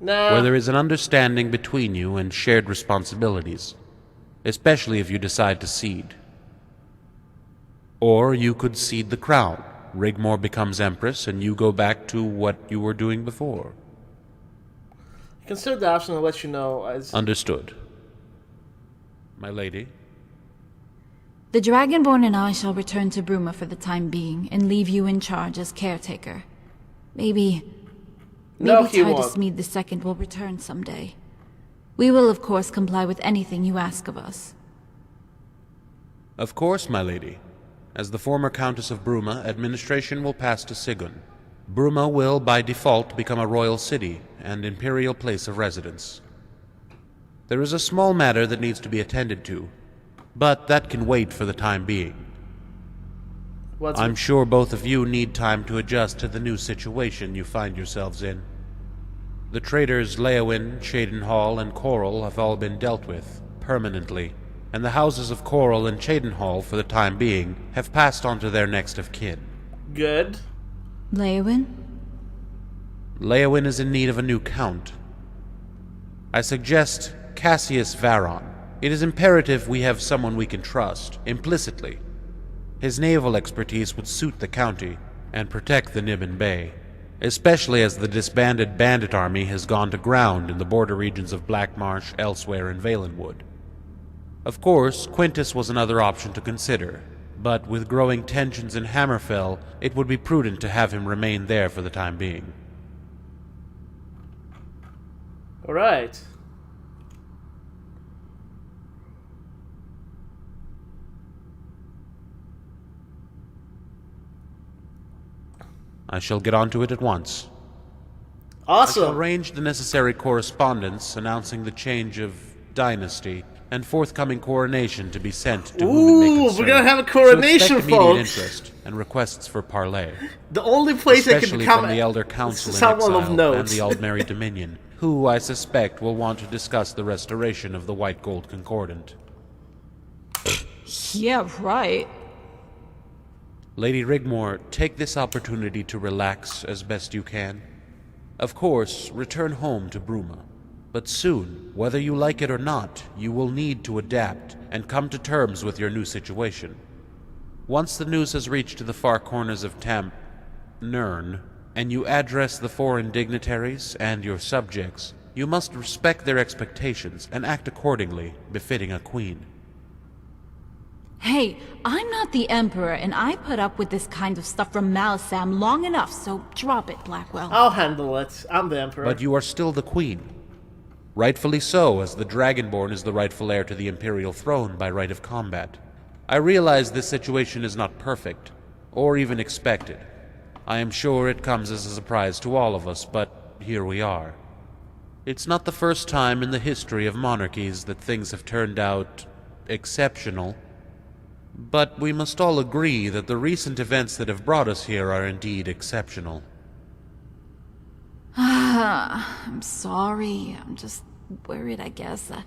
No. Where there is an understanding between you and shared responsibilities, especially if you decide to cede. Or you could cede the crown. Rigmor becomes Empress, and you go back to what you were doing before. Consider the option and let you know as... Understood. My lady? The Dragonborn and I shall return to Bruma for the time being, and leave you in charge as caretaker. Maybe Titus Mead II will return someday. We will, of course, comply with anything you ask of us. Of course, my lady. As the former Countess of Bruma, administration will pass to Sigun. Bruma will, by default, become a royal city and imperial place of residence. There is a small matter that needs to be attended to, but that can wait for the time being. I'm sure both of you need time to adjust to the new situation you find yourselves in. The traitors Leowin, Cheydinhal, and Coral have all been dealt with, permanently, and the houses of Coral and Cheydinhal, for the time being, have passed on to their next of kin. Good. Leowin? Leowin is in need of a new count. I suggest Cassius Varon. It is imperative we have someone we can trust, implicitly. His naval expertise would suit the county and protect the Niben Bay, especially as the disbanded bandit army has gone to ground in the border regions of Blackmarsh, elsewhere in Valenwood. Of course, Quintus was another option to consider, but with growing tensions in Hammerfell, it would be prudent to have him remain there for the time being. All right. I shall get onto it at once. Awesome. I shall arrange the necessary correspondence announcing the change of dynasty and forthcoming coronation to be sent to whom it may concern. We're gonna have a coronation, so expect immediate folks. interest and requests for parley. The only place that can Especially become from the Elder Council in someone of exile note. and the Aldmeri Dominion, who I suspect will want to discuss the restoration of the White Gold Concordant. Yeah, right. Lady Rigmor, take this opportunity to relax as best you can. Of course, return home to Bruma. But soon, whether you like it or not, you will need to adapt and come to terms with your new situation. Once the news has reached to the far corners of Nirn, and you address the foreign dignitaries and your subjects, you must respect their expectations and act accordingly, befitting a queen. Hey, I'm not the Emperor, and I put up with this kind of stuff from Malisam long enough, so drop it, Blackwell. I'll handle it. I'm the Emperor. But you are still the queen. Rightfully so, as the Dragonborn is the rightful heir to the Imperial throne by right of combat. I realize this situation is not perfect, or even expected. I am sure it comes as a surprise to all of us, but here we are. It's not the first time in the history of monarchies that things have turned out exceptional. But we must all agree that the recent events that have brought us here are indeed exceptional. I'm sorry. I'm just worried, I guess. I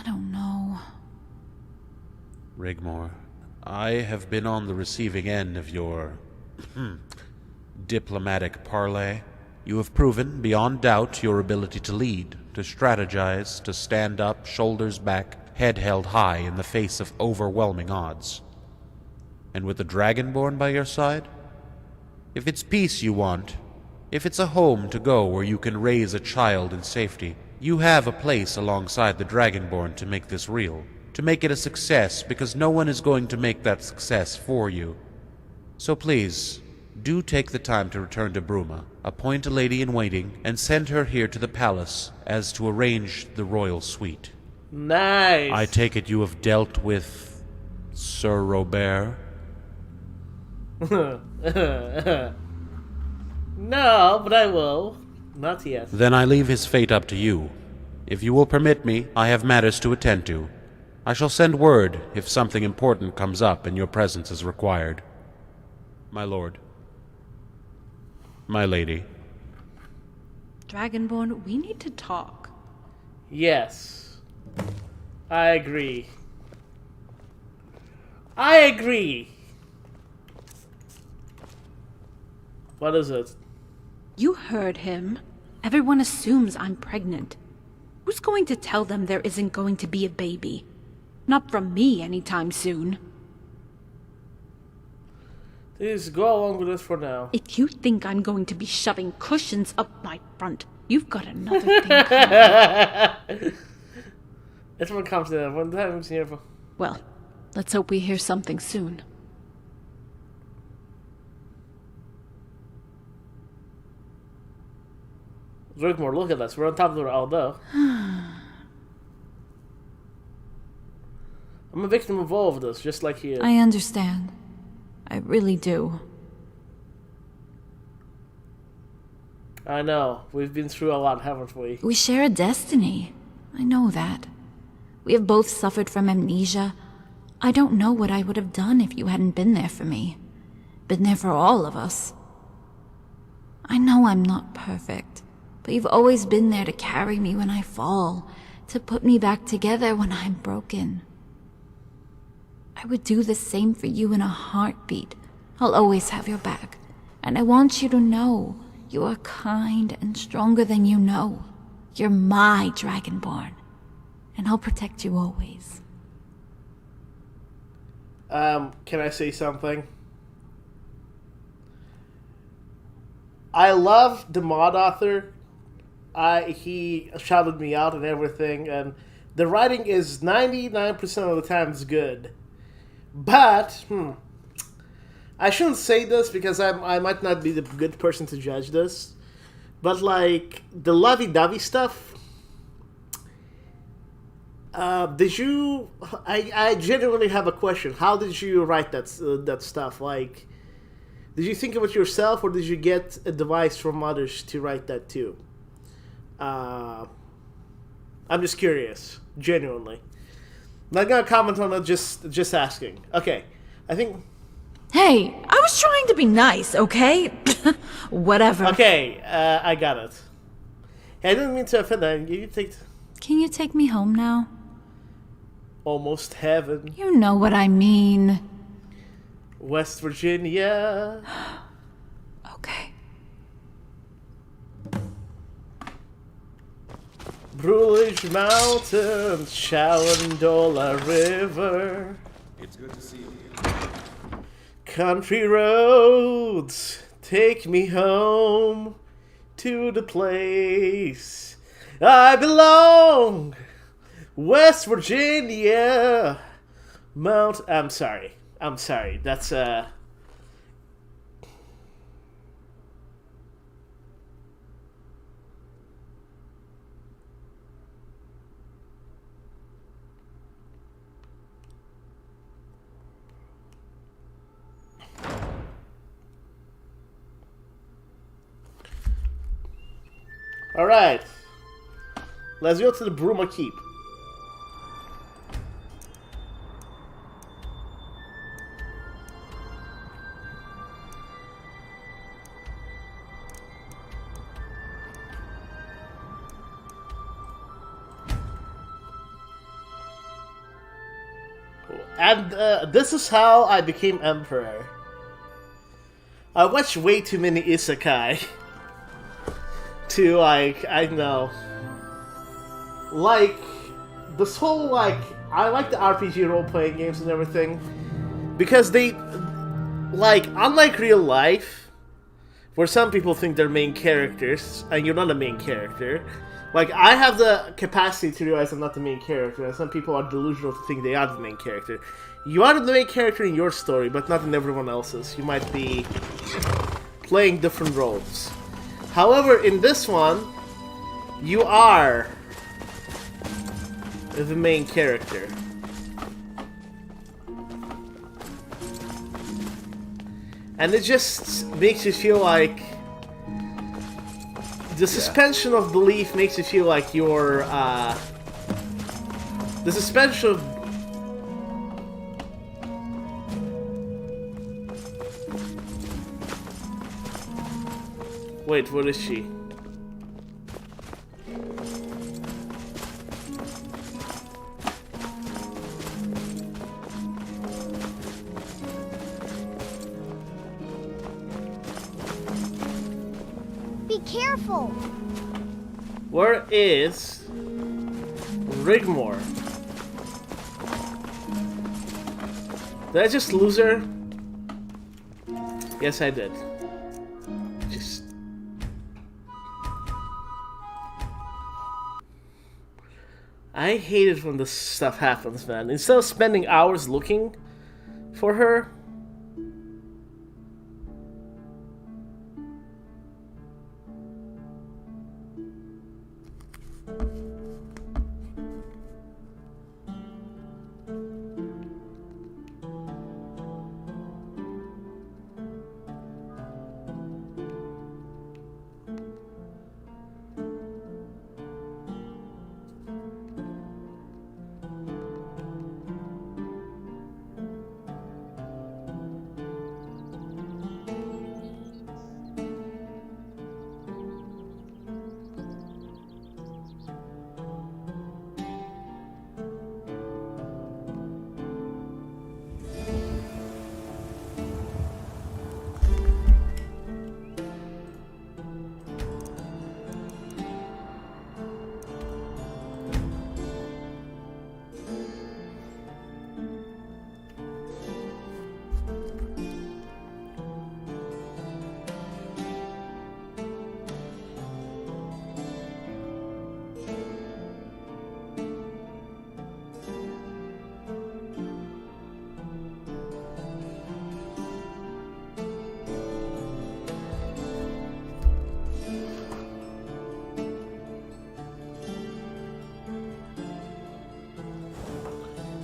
don't know. Rigmor, I have been on the receiving end of your diplomatic parley. You have proven, beyond doubt, your ability to lead, to strategize, to stand up, shoulders back, head held high in the face of overwhelming odds. And with the Dragonborn by your side? If it's peace you want, if it's a home to go where you can raise a child in safety, you have a place alongside the Dragonborn to make this real, to make it a success, because no one is going to make that success for you. So please, do take the time to return to Bruma, appoint a lady-in-waiting, and send her here to the palace as to arrange the royal suite. Nice. I take it you have dealt with Sir Robert? No, but I will. Not yet. Then I leave his fate up to you. If you will permit me, I have matters to attend to. I shall send word if something important comes up and your presence is required. My lord. my lady. Dragonborn, we need to talk. Yes. I agree. I agree. What is it? You heard him. Everyone assumes I'm pregnant. Who's going to tell them there isn't going to be a baby? Not from me anytime soon. Please go along with this for now. If you think I'm going to be shoving cushions up my front, you've got another thing coming. It's what comes to that. One time it's here for. Well, let's hope we hear something soon. Rigmor, look at us. We're on top of it all, though. I'm a victim of all of this, just like he is. I understand. I really do. I know. We've been through a lot, haven't we? We share a destiny. I know that. We have both suffered from amnesia. I don't know what I would have done if you hadn't been there for me. Been there for all of us. I know I'm not perfect, but you've always been there to carry me when I fall, to put me back together when I'm broken. I would do the same for you in a heartbeat. I'll always have your back, and I want you to know you are kind and stronger than you know. You're my Dragonborn, and I'll protect you always. Can I say something? I love the mod author. He shouted me out and everything, and the writing is 99% of the time good. But, I shouldn't say this because I might not be the good person to judge this. But, like, the lovey-dovey stuff, did you... I genuinely have a question. How did you write that stuff? Like, did you think of it yourself, or did you get advice from others to write that too? I'm just curious, genuinely. Not gonna comment on it, just asking. Okay, I think... Hey, I was trying to be nice, okay? Whatever. Okay, I got it. Hey, I didn't mean to offend you. Can you take me home now? Almost heaven. You know what I mean. West Virginia. Okay. Brulage Mountain, Shenandoah River. It's good to see you again. Country roads, take me home to the place I belong. West Virginia. I'm sorry. That's Alright. Let's go to the Bruma Keep. And this is how I became Emperor. I watched way too many isekai. To, like, I know. Like, this whole, like, I like the RPG role-playing games and everything. Because they, like, unlike real life, where some people think they're main characters, and you're not a main character. Like, I have the capacity to realize I'm not the main character, and some people are delusional to think they are the main character. You are the main character in your story, but not in everyone else's. You might be playing different roles. However, in this one, you are the main character. And it just makes you feel like... The suspension of belief makes you feel like you're, the suspension of... Wait, what is she? Be careful! Where is Rigmor? Did I just lose her? Yes, I did. Just... I hate it when this stuff happens, man. Instead of spending hours looking for her...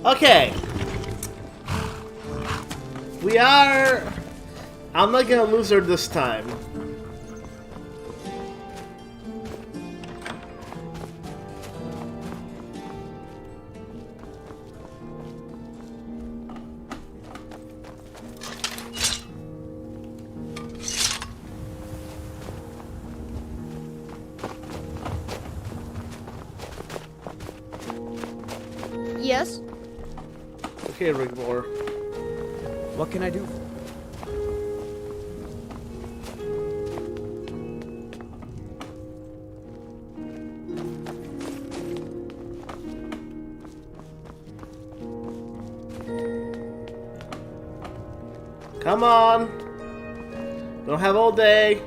Okay. We are... I'm not gonna lose her this time. Yes? Okay, Rigmor. What can I do? Come on. Don't have all day.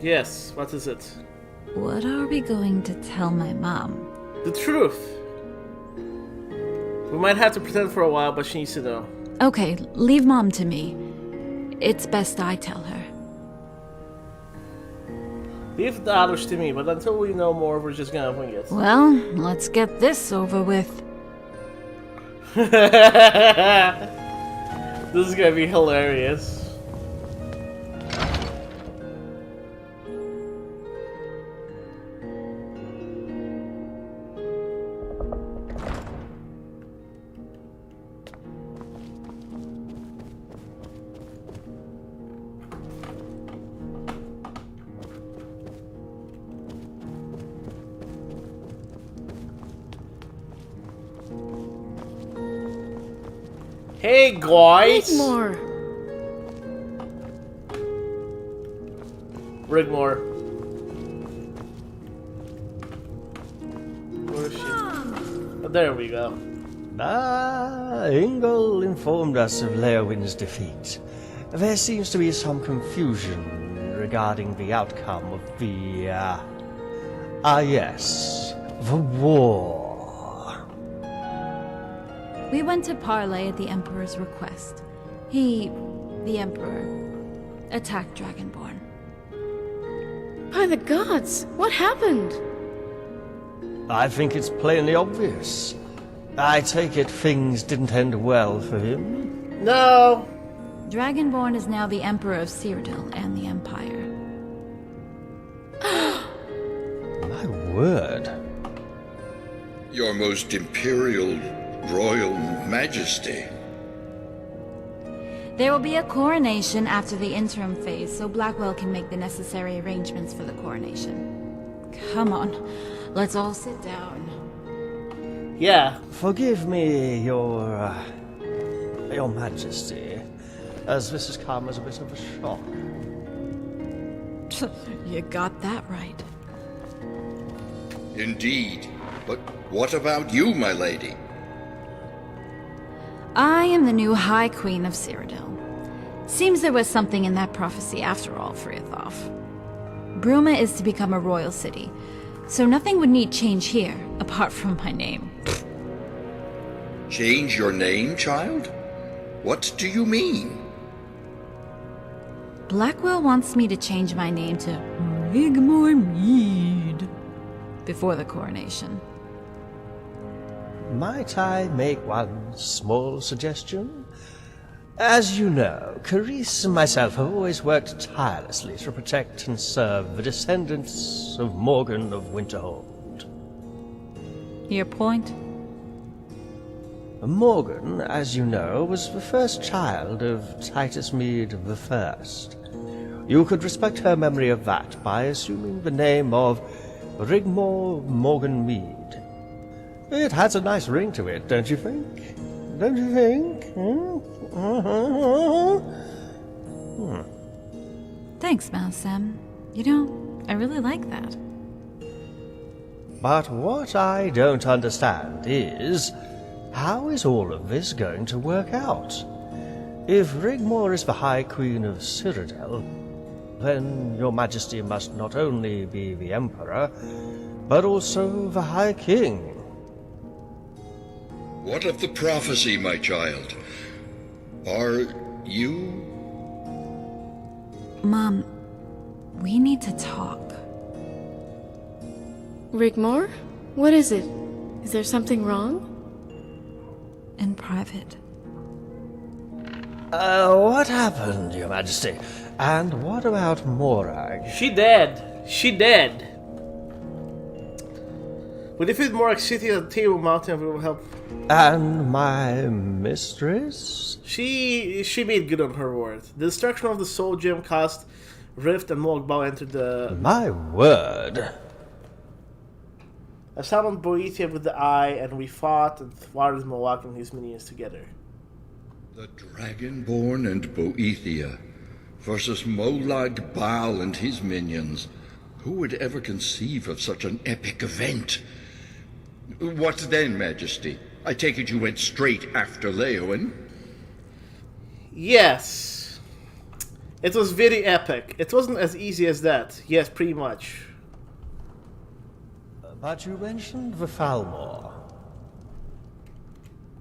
Yes, what is it? What are we going to tell my mom? The truth. We might have to pretend for a while, but she needs to know. Okay, leave Mom to me. It's best I tell her. Leave the others to me, but until we know more, we're just gonna wing it. Well, let's get this over with. This is gonna be hilarious. Hey guys! Rigmor! Rigmor. Where is she? Oh, there we go. Ingol informed us of Leowin's defeat. There seems to be some confusion regarding the outcome of the, yes, the war. We went to parley at the Emperor's request. He, the Emperor, attacked Dragonborn. By the gods, what happened? I think it's plainly obvious. I take it things didn't end well for him? No! Dragonborn is now the Emperor of Cyrodiil and the Empire. My word. Your most imperial, royal majesty. There will be a coronation after the interim phase, so Blackwell can make the necessary arrangements for the coronation. Come on, let's all sit down. Yeah. Forgive me, your majesty, as this has come as a bit of a shock. You got that right. Indeed. But what about you, my lady? I am the new High Queen of Cyrodiil. Seems there was something in that prophecy after all, Friathoff. Bruma is to become a royal city, so nothing would need change here, apart from my name. Change your name, child? What do you mean? Blackwell wants me to change my name to Rigmor Mead before the coronation. Might I make one small suggestion? As you know, Carice and myself have always worked tirelessly to protect and serve the descendants of Morgan of Winterhold. Your point? Morgan, as you know, was the first child of Titus Mead I. You could respect her memory of that by assuming the name of Rigmor Morgan Mead. It has a nice ring to it, don't you think? Don't you think? Thanks, Malsem. You know, I really like that. But what I don't understand is, how is all of this going to work out? If Rigmor is the High Queen of Cyrodiil, then your majesty must not only be the Emperor, but also the High King. What of the prophecy, my child? Are you... Mom, we need to talk. Rigmor? What is it? Is there something wrong? In private. What happened, your majesty? And what about Morag? She dead. She dead. We defeat Morag City at the Table Mountain. We will help. And my mistress? She made good on her word. The destruction of the Soul Gem caused Rift and Mogbao entered the... My word. I summoned Boethia with the Eye, and we fought and thwarted Moak and his minions together. The Dragonborn and Boethia versus Molag Bal and his minions. Who would ever conceive of such an epic event? What then, Majesty? I take it you went straight after Leowen? Yes. It was very epic. It wasn't as easy as that. Yes, pretty much. But you mentioned the Falmor.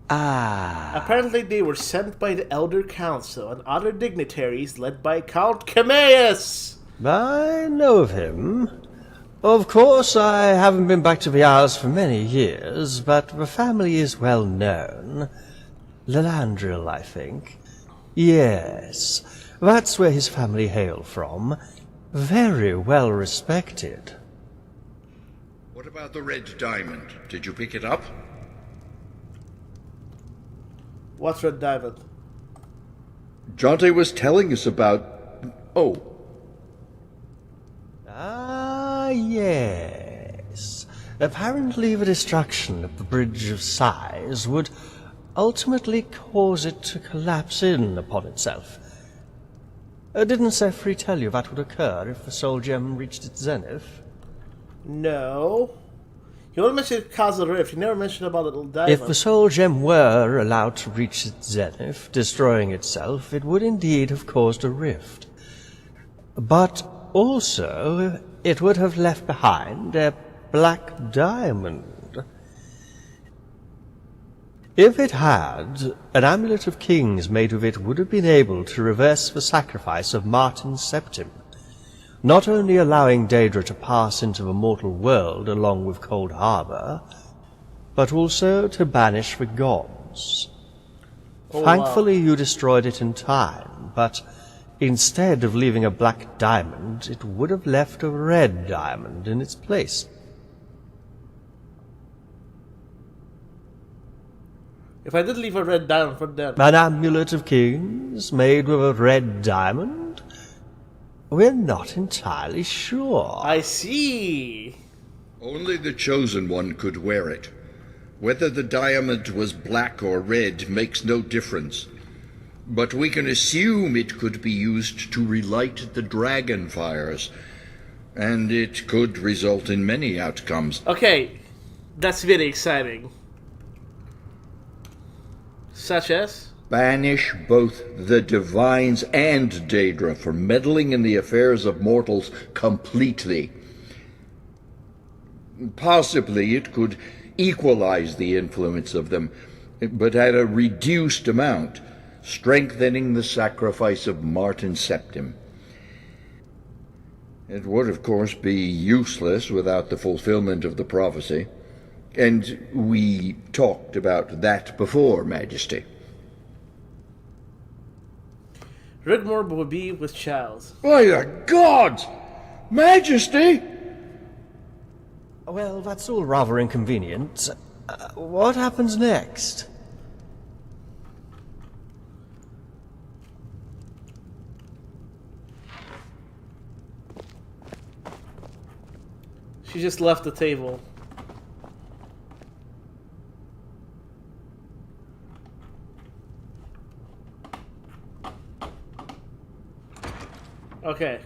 Ah. Apparently they were sent by the Elder Council and other dignitaries led by Count Cameus. I know of him. Of course, I haven't been back to the Isles for many years, but the family is well known. Lelandril, I think. Yes, that's where his family hail from. Very well respected. What about the Red Diamond? Did you pick it up? What's Red Diamond? Jonte was telling us about... Oh. Ah, yes. Apparently the destruction of the Bridge of Sighs would ultimately cause it to collapse in upon itself. Didn't Sefri tell you that would occur if the Soul Gem reached its zenith? No. You only mentioned Castle Rift. You never mentioned about the little diamond. If the Soul Gem were allowed to reach its zenith, destroying itself, it would indeed have caused a rift. But also, it would have left behind a black diamond. If it had, an amulet of kings made of it would have been able to reverse the sacrifice of Martin Septim, not only allowing Daedra to pass into the mortal world along with Cold Harbor, but also to banish the gods. Oh, Thankfully, wow. you destroyed it in time, but instead of leaving a black diamond, it would have left a red diamond in its place. If I did leave a red diamond for them. An amulet of kings made with a red diamond? We're not entirely sure. I see. Only the chosen one could wear it. Whether the diamond was black or red makes no difference. But we can assume it could be used to relight the dragon fires. And it could result in many outcomes. Okay, that's very exciting. Such as? Banish both the divines and Daedra for meddling in the affairs of mortals completely. Possibly it could equalize the influence of them, but at a reduced amount, strengthening the sacrifice of Martin Septim. It would, of course, be useless without the fulfillment of the prophecy. And we talked about that before, Majesty. Rigmor will be with child. By the gods! Majesty! Well, that's all rather inconvenient. What happens next? She just left the table. Okay.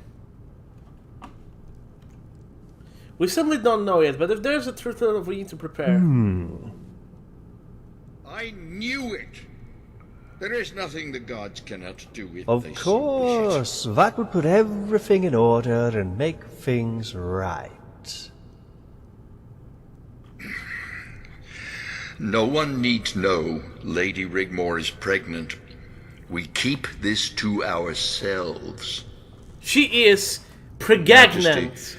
We simply don't know yet, but if there's a truth we need to prepare. I knew it! There is nothing the gods cannot do if Of they course, that would put everything in order and make things right. No one need know Lady Rigmor is pregnant. We keep this to ourselves. She is pregnant. Does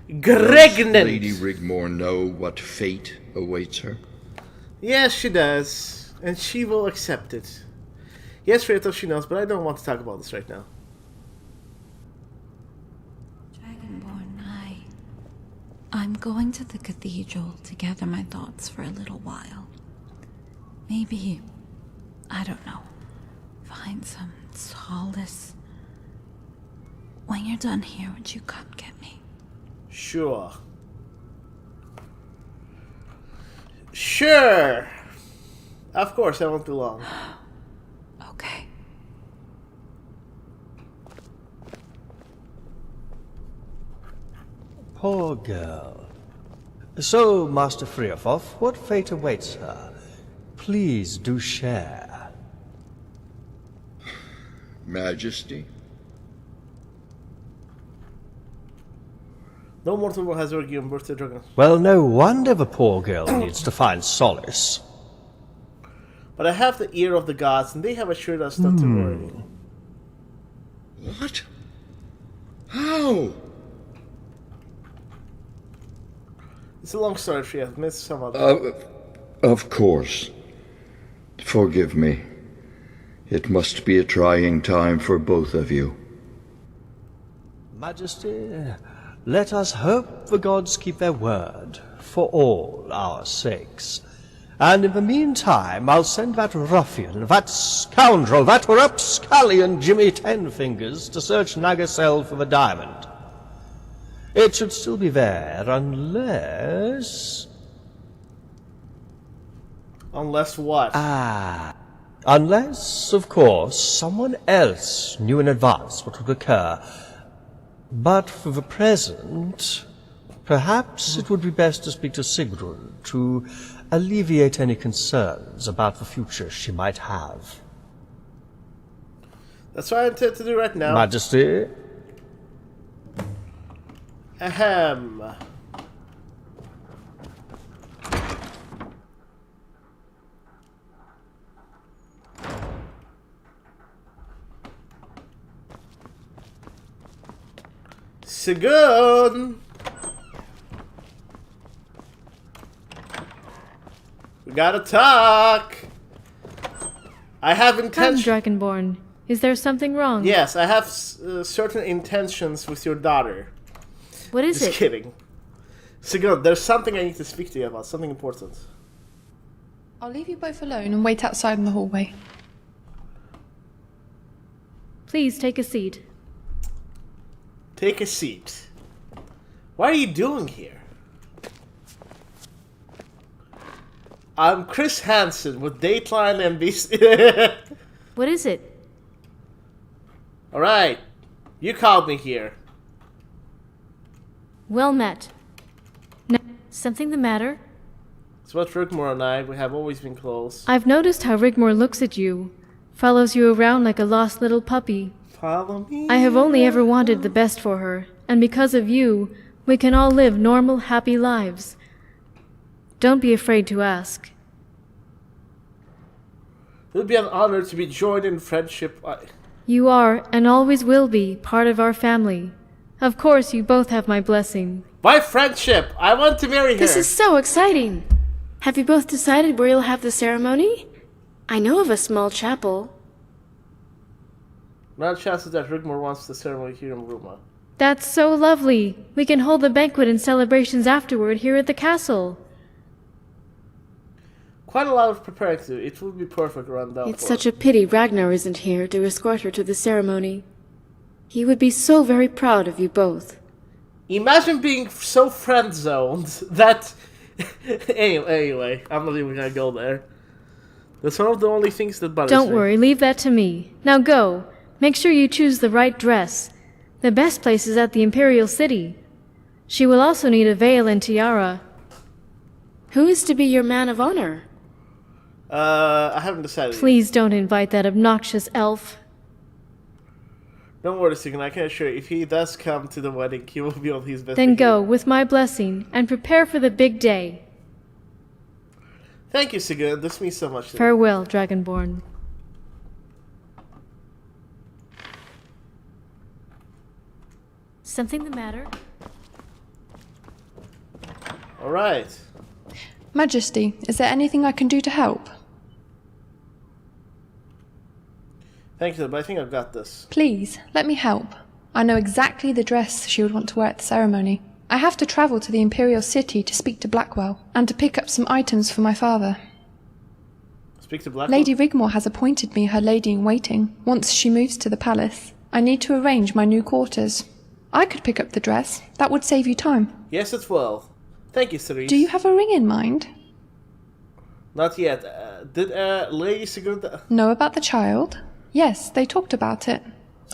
Gregnant. Lady Rigmor know what fate awaits her? Yes, she does. And she will accept it. Yes, Rito, she knows, but I don't want to talk about this right now. Dragonborn, I'm going to the cathedral to gather my thoughts for a little while. Maybe, I don't know, find some solace. When you're done here, would you come get me? Sure. Sure! Of course, I won't be long. Okay. Poor girl. So, Master Friafoth, what fate awaits her? Please do share. Majesty? No mortal has ever given birth to a dragon. Well, no wonder the poor girl needs to find solace. But I have the ear of the gods, and they have assured us not to worry. What? How? It's a long story, Free. I've missed some of it. Of course. Forgive me. It must be a trying time for both of you. Majesty, let us hope the gods keep their word, for all our sakes. And in the meantime, I'll send that ruffian, that scoundrel, that rapscallion Jimmy Tenfingers to search Nagasel for the diamond. It should still be there, unless... Unless what? Unless, of course, someone else knew in advance what would occur. But for the present, perhaps it would be best to speak to Sigrun to alleviate any concerns about the future she might have. That's what I intend to do right now. Majesty? Ahem. Sigun! We gotta talk! I have Come, intentions. Dragonborn. Is there something wrong? Yes, I have certain intentions with your daughter. What is Just it? kidding. Sigun, there's something I need to speak to you about, something important. I'll leave you both alone and wait outside in the hallway. Please take a seat. Take a seat. What are you doing here? I'm Chris Hansen with Dateline NBC. What is it? Alright. You called me here. Well met. Now, something the matter? It's about Rigmor and I. We have always been close. I've noticed how Rigmor looks at you. Follows you around like a lost little puppy. Follow me. I have only ever wanted the best for her, and because of you, we can all live normal, happy lives. Don't be afraid to ask. It would be an honor to be joined in friendship. You are, and always will be, part of our family. Of course, you both have my blessing. My friendship! I want to marry her! This is so exciting! Have you both decided where you'll have the ceremony? I know of a small chapel. Not chances that Rigmor wants the ceremony here in Ruma. That's so lovely! We can hold the banquet and celebrations afterward here at the castle. Quite a lot of preparing to do. It would be perfect around that. It's such a pity Ragnar isn't here to escort her to the ceremony. He would be so very proud of you both. Imagine being so friend-zoned that... anyway, I'm not even gonna go there. That's one of the only things that bothers me. Don't worry, leave that to me. Now go. Make sure you choose the right dress. The best place is at the Imperial City. She will also need a veil and tiara. Who is to be your man of honor? I haven't decided yet. Please don't invite that obnoxious elf. Don't worry, Sigurd. I can assure you, if he does come to the wedding, he will be on his best Then behavior. go, with my blessing, and prepare for the big day. Thank you, Sigurd. This means so much to me. Farewell, Dragonborn. Something the matter? Alright. Majesty, is there anything I can do to help? Thank you, but I think I've got this. Please, let me help. I know exactly the dress she would want to wear at the ceremony. I have to travel to the Imperial City to speak to Blackwell, and to pick up some items for my father. Speak to Blackwell? Lady Rigmor has appointed me her lady-in-waiting. Once she moves to the palace, I need to arrange my new quarters. I could pick up the dress. That would save you time. Yes, it will. Thank you, Cyrodiil. Do you have a ring in mind? Not yet. Did Lady Sigurd... Know about the child? Yes, they talked about it.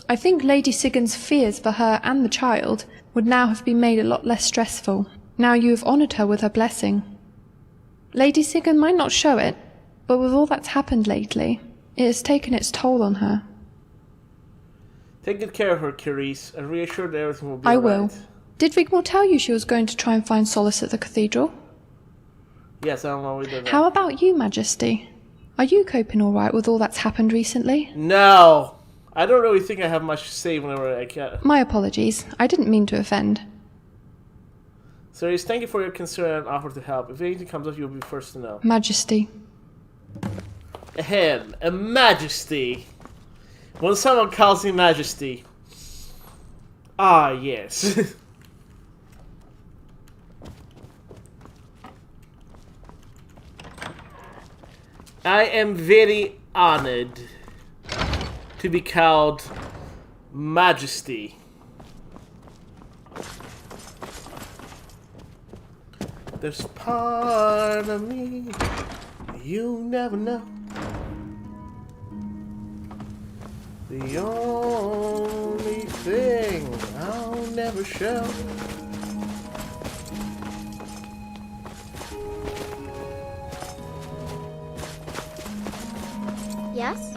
I think Lady Sigurd's fears for her and the child would now have been made a lot less stressful. Now you have honoured her with her blessing. Lady Sigurd might not show it, but with all that's happened lately, it has taken its toll on her. Take good care of her, Curice, and reassure that everything will be I alright. will. Did Rigmor tell you she was going to try and find solace at the cathedral? Yes, I don't know we did that. How about you, Majesty? Are you coping alright with all that's happened recently? No! I don't really think I have much to say whenever I can. My apologies. I didn't mean to offend. Cyrodiil, thank you for your concern and offer to help. If anything comes up, you'll be first to know. Majesty. Ahem. A majesty. When someone calls me majesty. Ah, yes. I am very honored to be called Majesty. There's part of me you never know. The only thing I'll never show. Yes?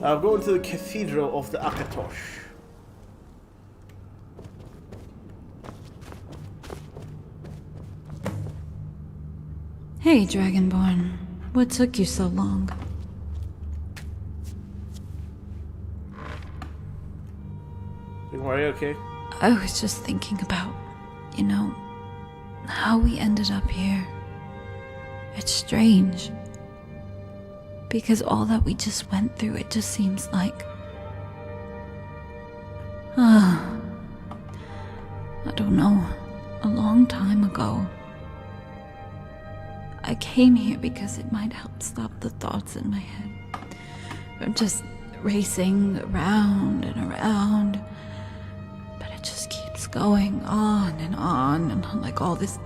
I'm going to the Cathedral of the Akatosh. Hey, Dragonborn. What took you so long? Are you okay? I was just thinking about, how we ended up here. It's strange. Because all that we just went through, it just seems like... I don't know. A long time ago. I came here because it might help stop the thoughts in my head. I'm just racing around and around. But it just keeps going on, and like all this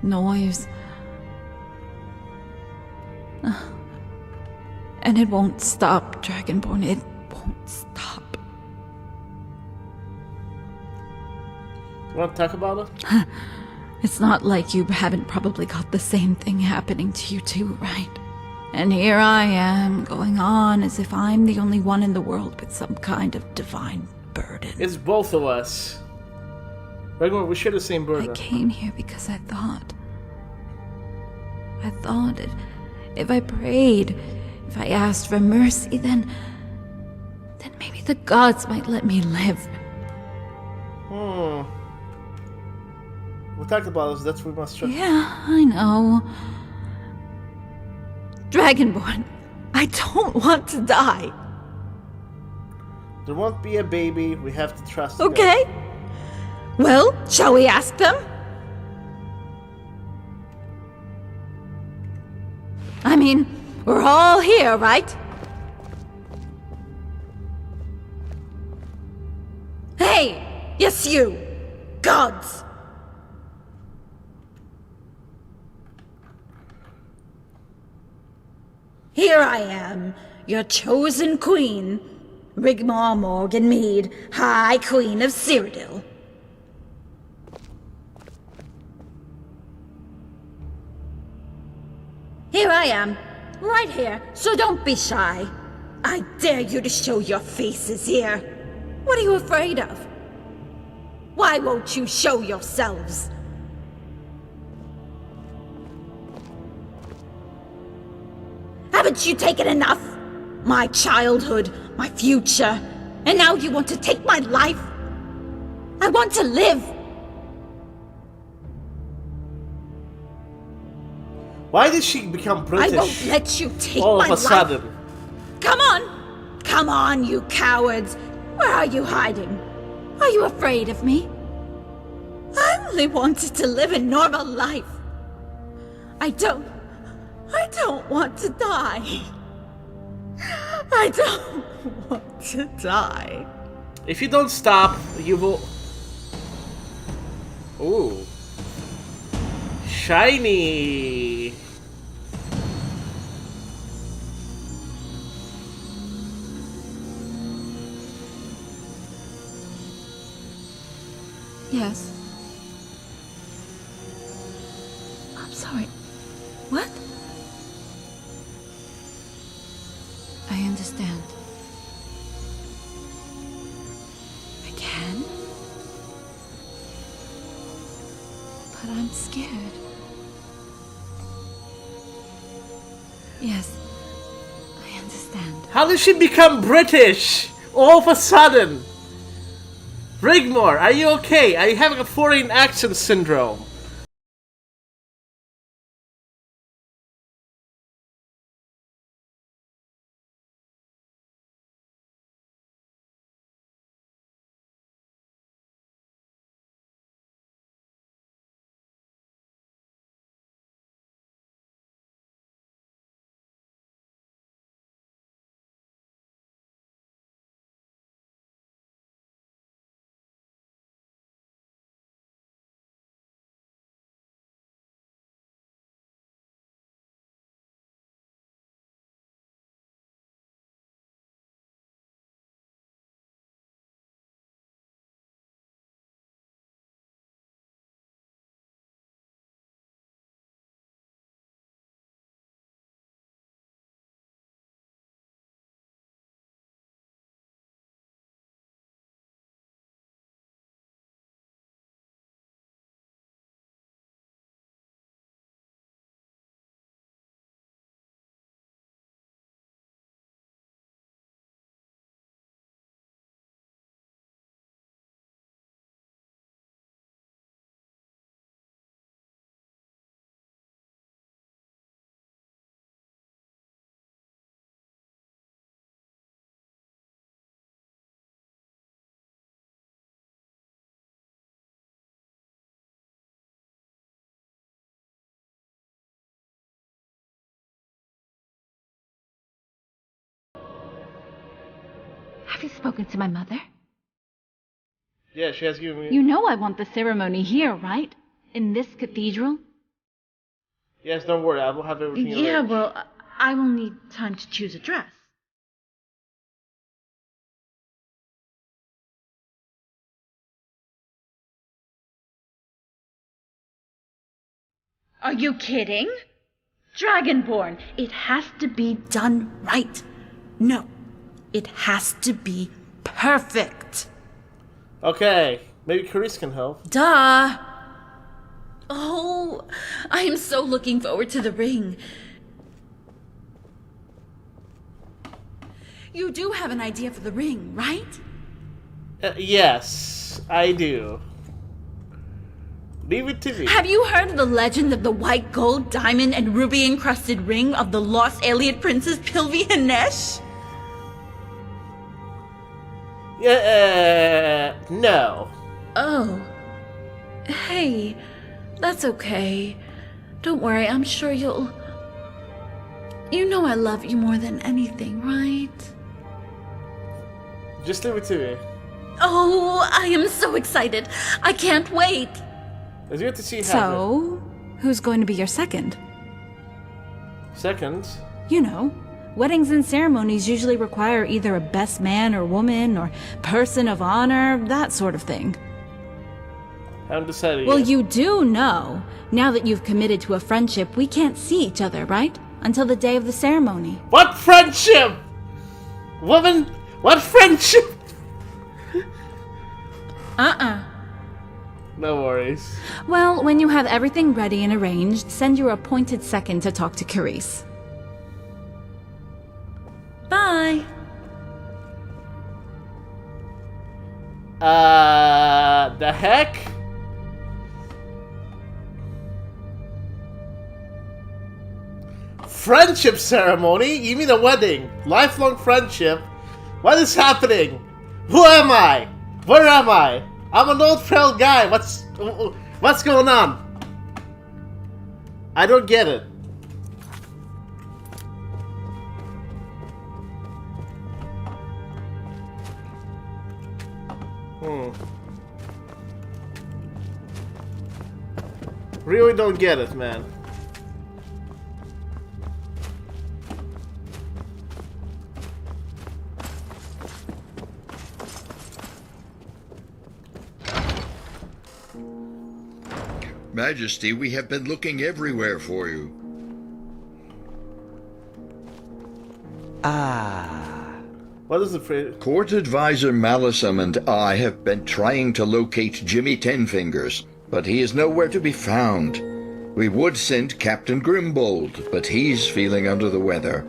noise. And it won't stop, Dragonborn. It won't stop. You want to talk about it? It's not like you haven't probably got the same thing happening to you too, right? And here I am, going on as if I'm the only one in the world with some kind of divine burden. It's both of us. Rigmor, we share the same burden. I came here because I thought if I prayed, if I asked for mercy, then maybe the gods might let me live. We talked about this, that's what we must trust. Yeah, I know. Dragonborn, I don't want to die. There won't be a baby, we have to trust Okay. God. Well, shall we ask them? I mean, we're all here, right? Hey! Yes, you! Gods! Here I am, your chosen queen, Rigmor Morganmead, High Queen of Cyrodiil. Here I am, right here, so don't be shy. I dare you to show your faces here. What are you afraid of? Why won't you show yourselves? Haven't you taken enough? My childhood, my future, and now you want to take my life? I want to live. Why did she become British? I won't let you take all my of a life. sudden? Come on! Come on, you cowards! Where are you hiding? Are you afraid of me? I only wanted to live a normal life. I don't want to die. I don't want to die. If you don't stop, you will... Ooh. Shiny! Yes. I'm sorry. What? I understand. I can? But I'm scared. Yes, I understand. How did she become British? All of a sudden? Rigmor, are you okay? Are you having a foreign accent syndrome? you spoken to my mother? Yeah, she has given me... You know I want the ceremony here, right? In this cathedral? Yes, don't worry, I will have everything Yeah, arranged. well, I will need time to choose a dress. Are you kidding? Dragonborn, it has to be done right. No, it has to be perfect. Okay, maybe Carice can help. Duh. Oh, I am so looking forward to the ring. You do have an idea for the ring, right? Yes, I do. Leave it to me. Have you heard of the legend of the white gold, diamond, and ruby-encrusted ring of the lost Alien princess Pilvi and Nesh? No. Oh. Hey, that's okay. Don't worry, I'm sure you'll... You know I love you more than anything, right? Just leave it to me. Oh, I am so excited. I can't wait. It's good to see you. So, who's going to be your second? Second? You know, weddings and ceremonies usually require either a best man or woman or person of honor, that sort of thing. I haven't decided Well, yet. you do know. Now that you've committed to a friendship, we can't see each other, right? Until the day of the ceremony. What friendship? Woman, what friendship? No worries. Well, when you have everything ready and arranged, send your appointed second to talk to Carice. Bye. The heck? Friendship ceremony? You mean a wedding? Lifelong friendship? What is happening? Who am I? Where am I? I'm an old frail guy. What's going on? I don't get it. Really don't get it, man. Majesty, we have been looking everywhere for you. What is it? Court Advisor Malison and I have been trying to locate Jimmy Tenfingers, but he is nowhere to be found. We would send Captain Grimbold, but he's feeling under the weather.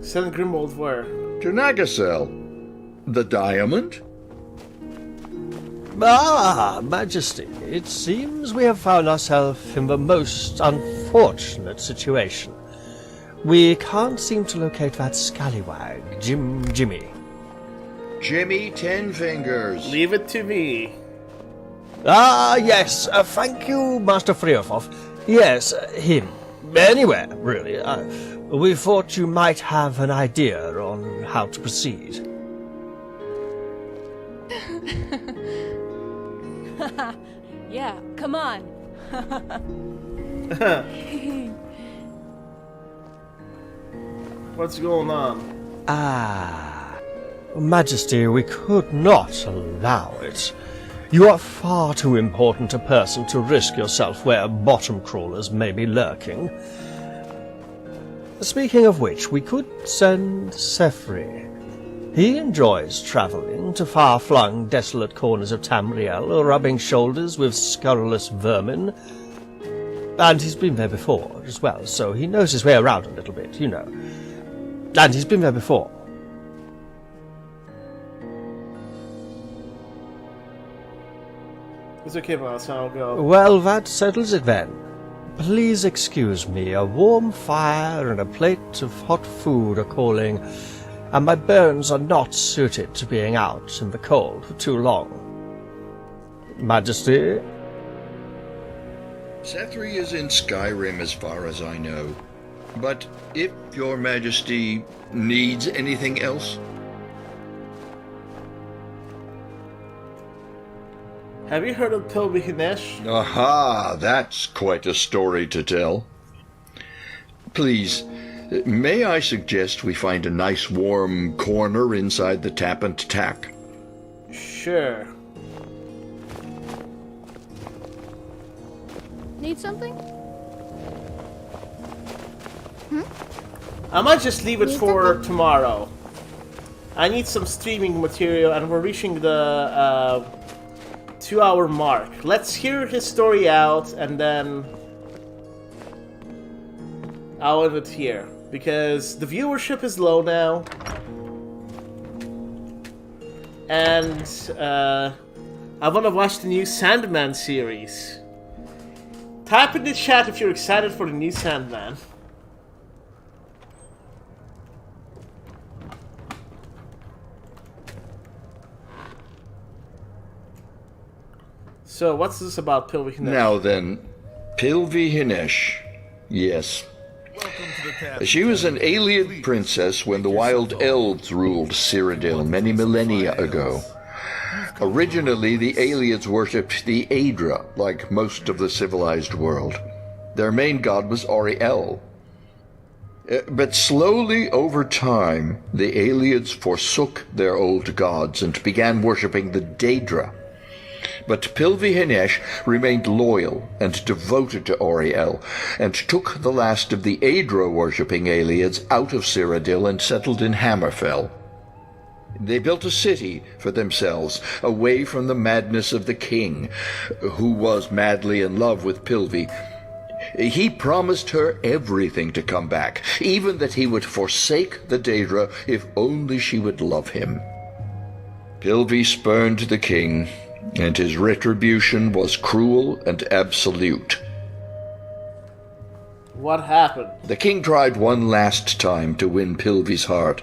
Send Grimbold where? To Nagasel. The diamond? Majesty, it seems we have found ourselves in the most unfortunate situation. We can't seem to locate that scallywag, Jimmy. Jimmy Tenfingers. Leave it to me. Yes, thank you, Master Friofoff. Yes, him. Anywhere, really. We thought you might have an idea on how to proceed. Yeah, come on. What's going on? Majesty, we could not allow it. You are far too important a person to risk yourself where bottom crawlers may be lurking. Speaking of which, we could send Sefri. He enjoys travelling to far-flung, desolate corners of Tamriel, rubbing shoulders with scurrilous vermin. And he's been there before as well, so he knows his way around a little bit, you know. And he's been there before. It's okay, Miles, I'll go. Well, that settles it then. Please excuse me, a warm fire and a plate of hot food are calling, and my bones are not suited to being out in the cold for too long. Majesty? Sethri is in Skyrim as far as I know. But if your Majesty needs anything else, Have you heard of Pilvihinesh? Aha, that's quite a story to tell. Please, may I suggest we find a nice warm corner inside the Tap and Tack? Sure. Need something? I might just leave it for tomorrow. I need some streaming material, and we're reaching the 2-hour mark. Let's hear his story out, and then I'll end it here, because the viewership is low now, and I want to watch the new Sandman series. Type in the chat if you're excited for the new Sandman. So, what's this about Pilvihinesh? Now then, Pilvihinesh. Yes. She was an Ayleid princess when the Wild Elves ruled Cyrodiil many millennia ago. Originally, the Ayleids worshipped the Aedra, like most of the civilized world. Their main god was Auriel. But slowly over time, the Ayleids forsook their old gods and began worshipping the Daedra. But Pilvihinesh remained loyal and devoted to Auriel, and took the last of the Aedra-worshipping Ayleids out of Cyrodiil and settled in Hammerfell. They built a city for themselves, away from the madness of the king, who was madly in love with Pilvi. He promised her everything to come back, even that he would forsake the Daedra if only she would love him. Pilvi spurned the king, and his retribution was cruel and absolute. What happened? The king tried one last time to win Pilvi's heart.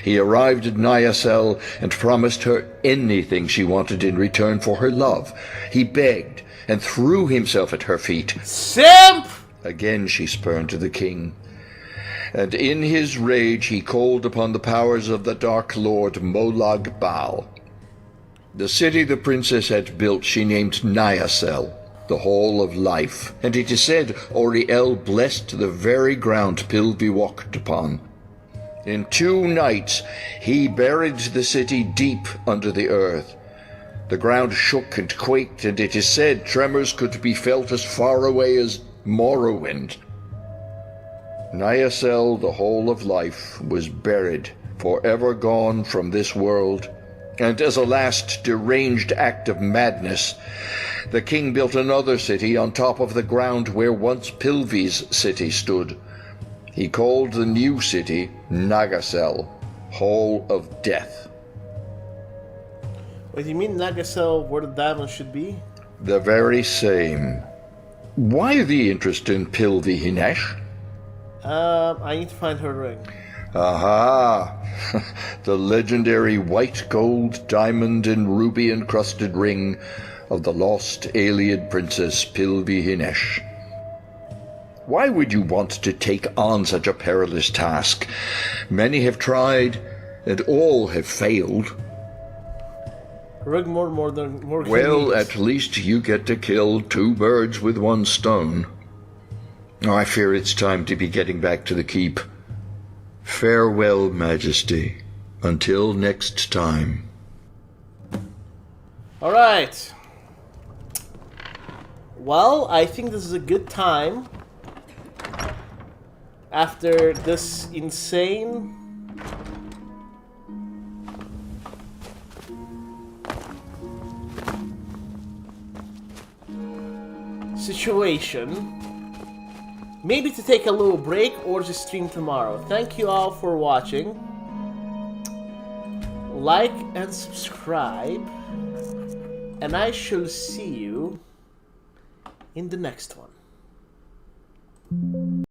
He arrived at Nyasel and promised her anything she wanted in return for her love. He begged and threw himself at her feet. Simp! Again she spurned the king. And in his rage he called upon the powers of the Dark Lord Molag Bal. The city the princess had built she named Nyasel, the Hall of Life, and it is said Auriel blessed the very ground Pilvi walked upon. In 2 nights he buried the city deep under the earth. The ground shook and quaked, and it is said tremors could be felt as far away as Morrowind. Nyasel, the Hall of Life, was buried, forever gone from this world. And as a last deranged act of madness, the king built another city on top of the ground where once Pilvi's city stood. He called the new city Nagasel, Hall of Death. Wait, you mean Nagasel, where the diamond should be? The very same. Why the interest in Pilvihinesh? I need to find her ring. Aha! The legendary white gold, diamond, and ruby-encrusted ring of the lost Ayleid princess Pilvihinesh. Why would you want to take on such a perilous task? Many have tried, and all have failed. Rigmor more Well, at least you get to kill 2 birds with 1 stone. Oh, I fear it's time to be getting back to the keep. Farewell, Majesty. Until next time. Alright. Well, I think this is a good time. After this insane situation, maybe to take a little break or just stream tomorrow. Thank you all for watching. Like and subscribe, and I shall see you in the next one.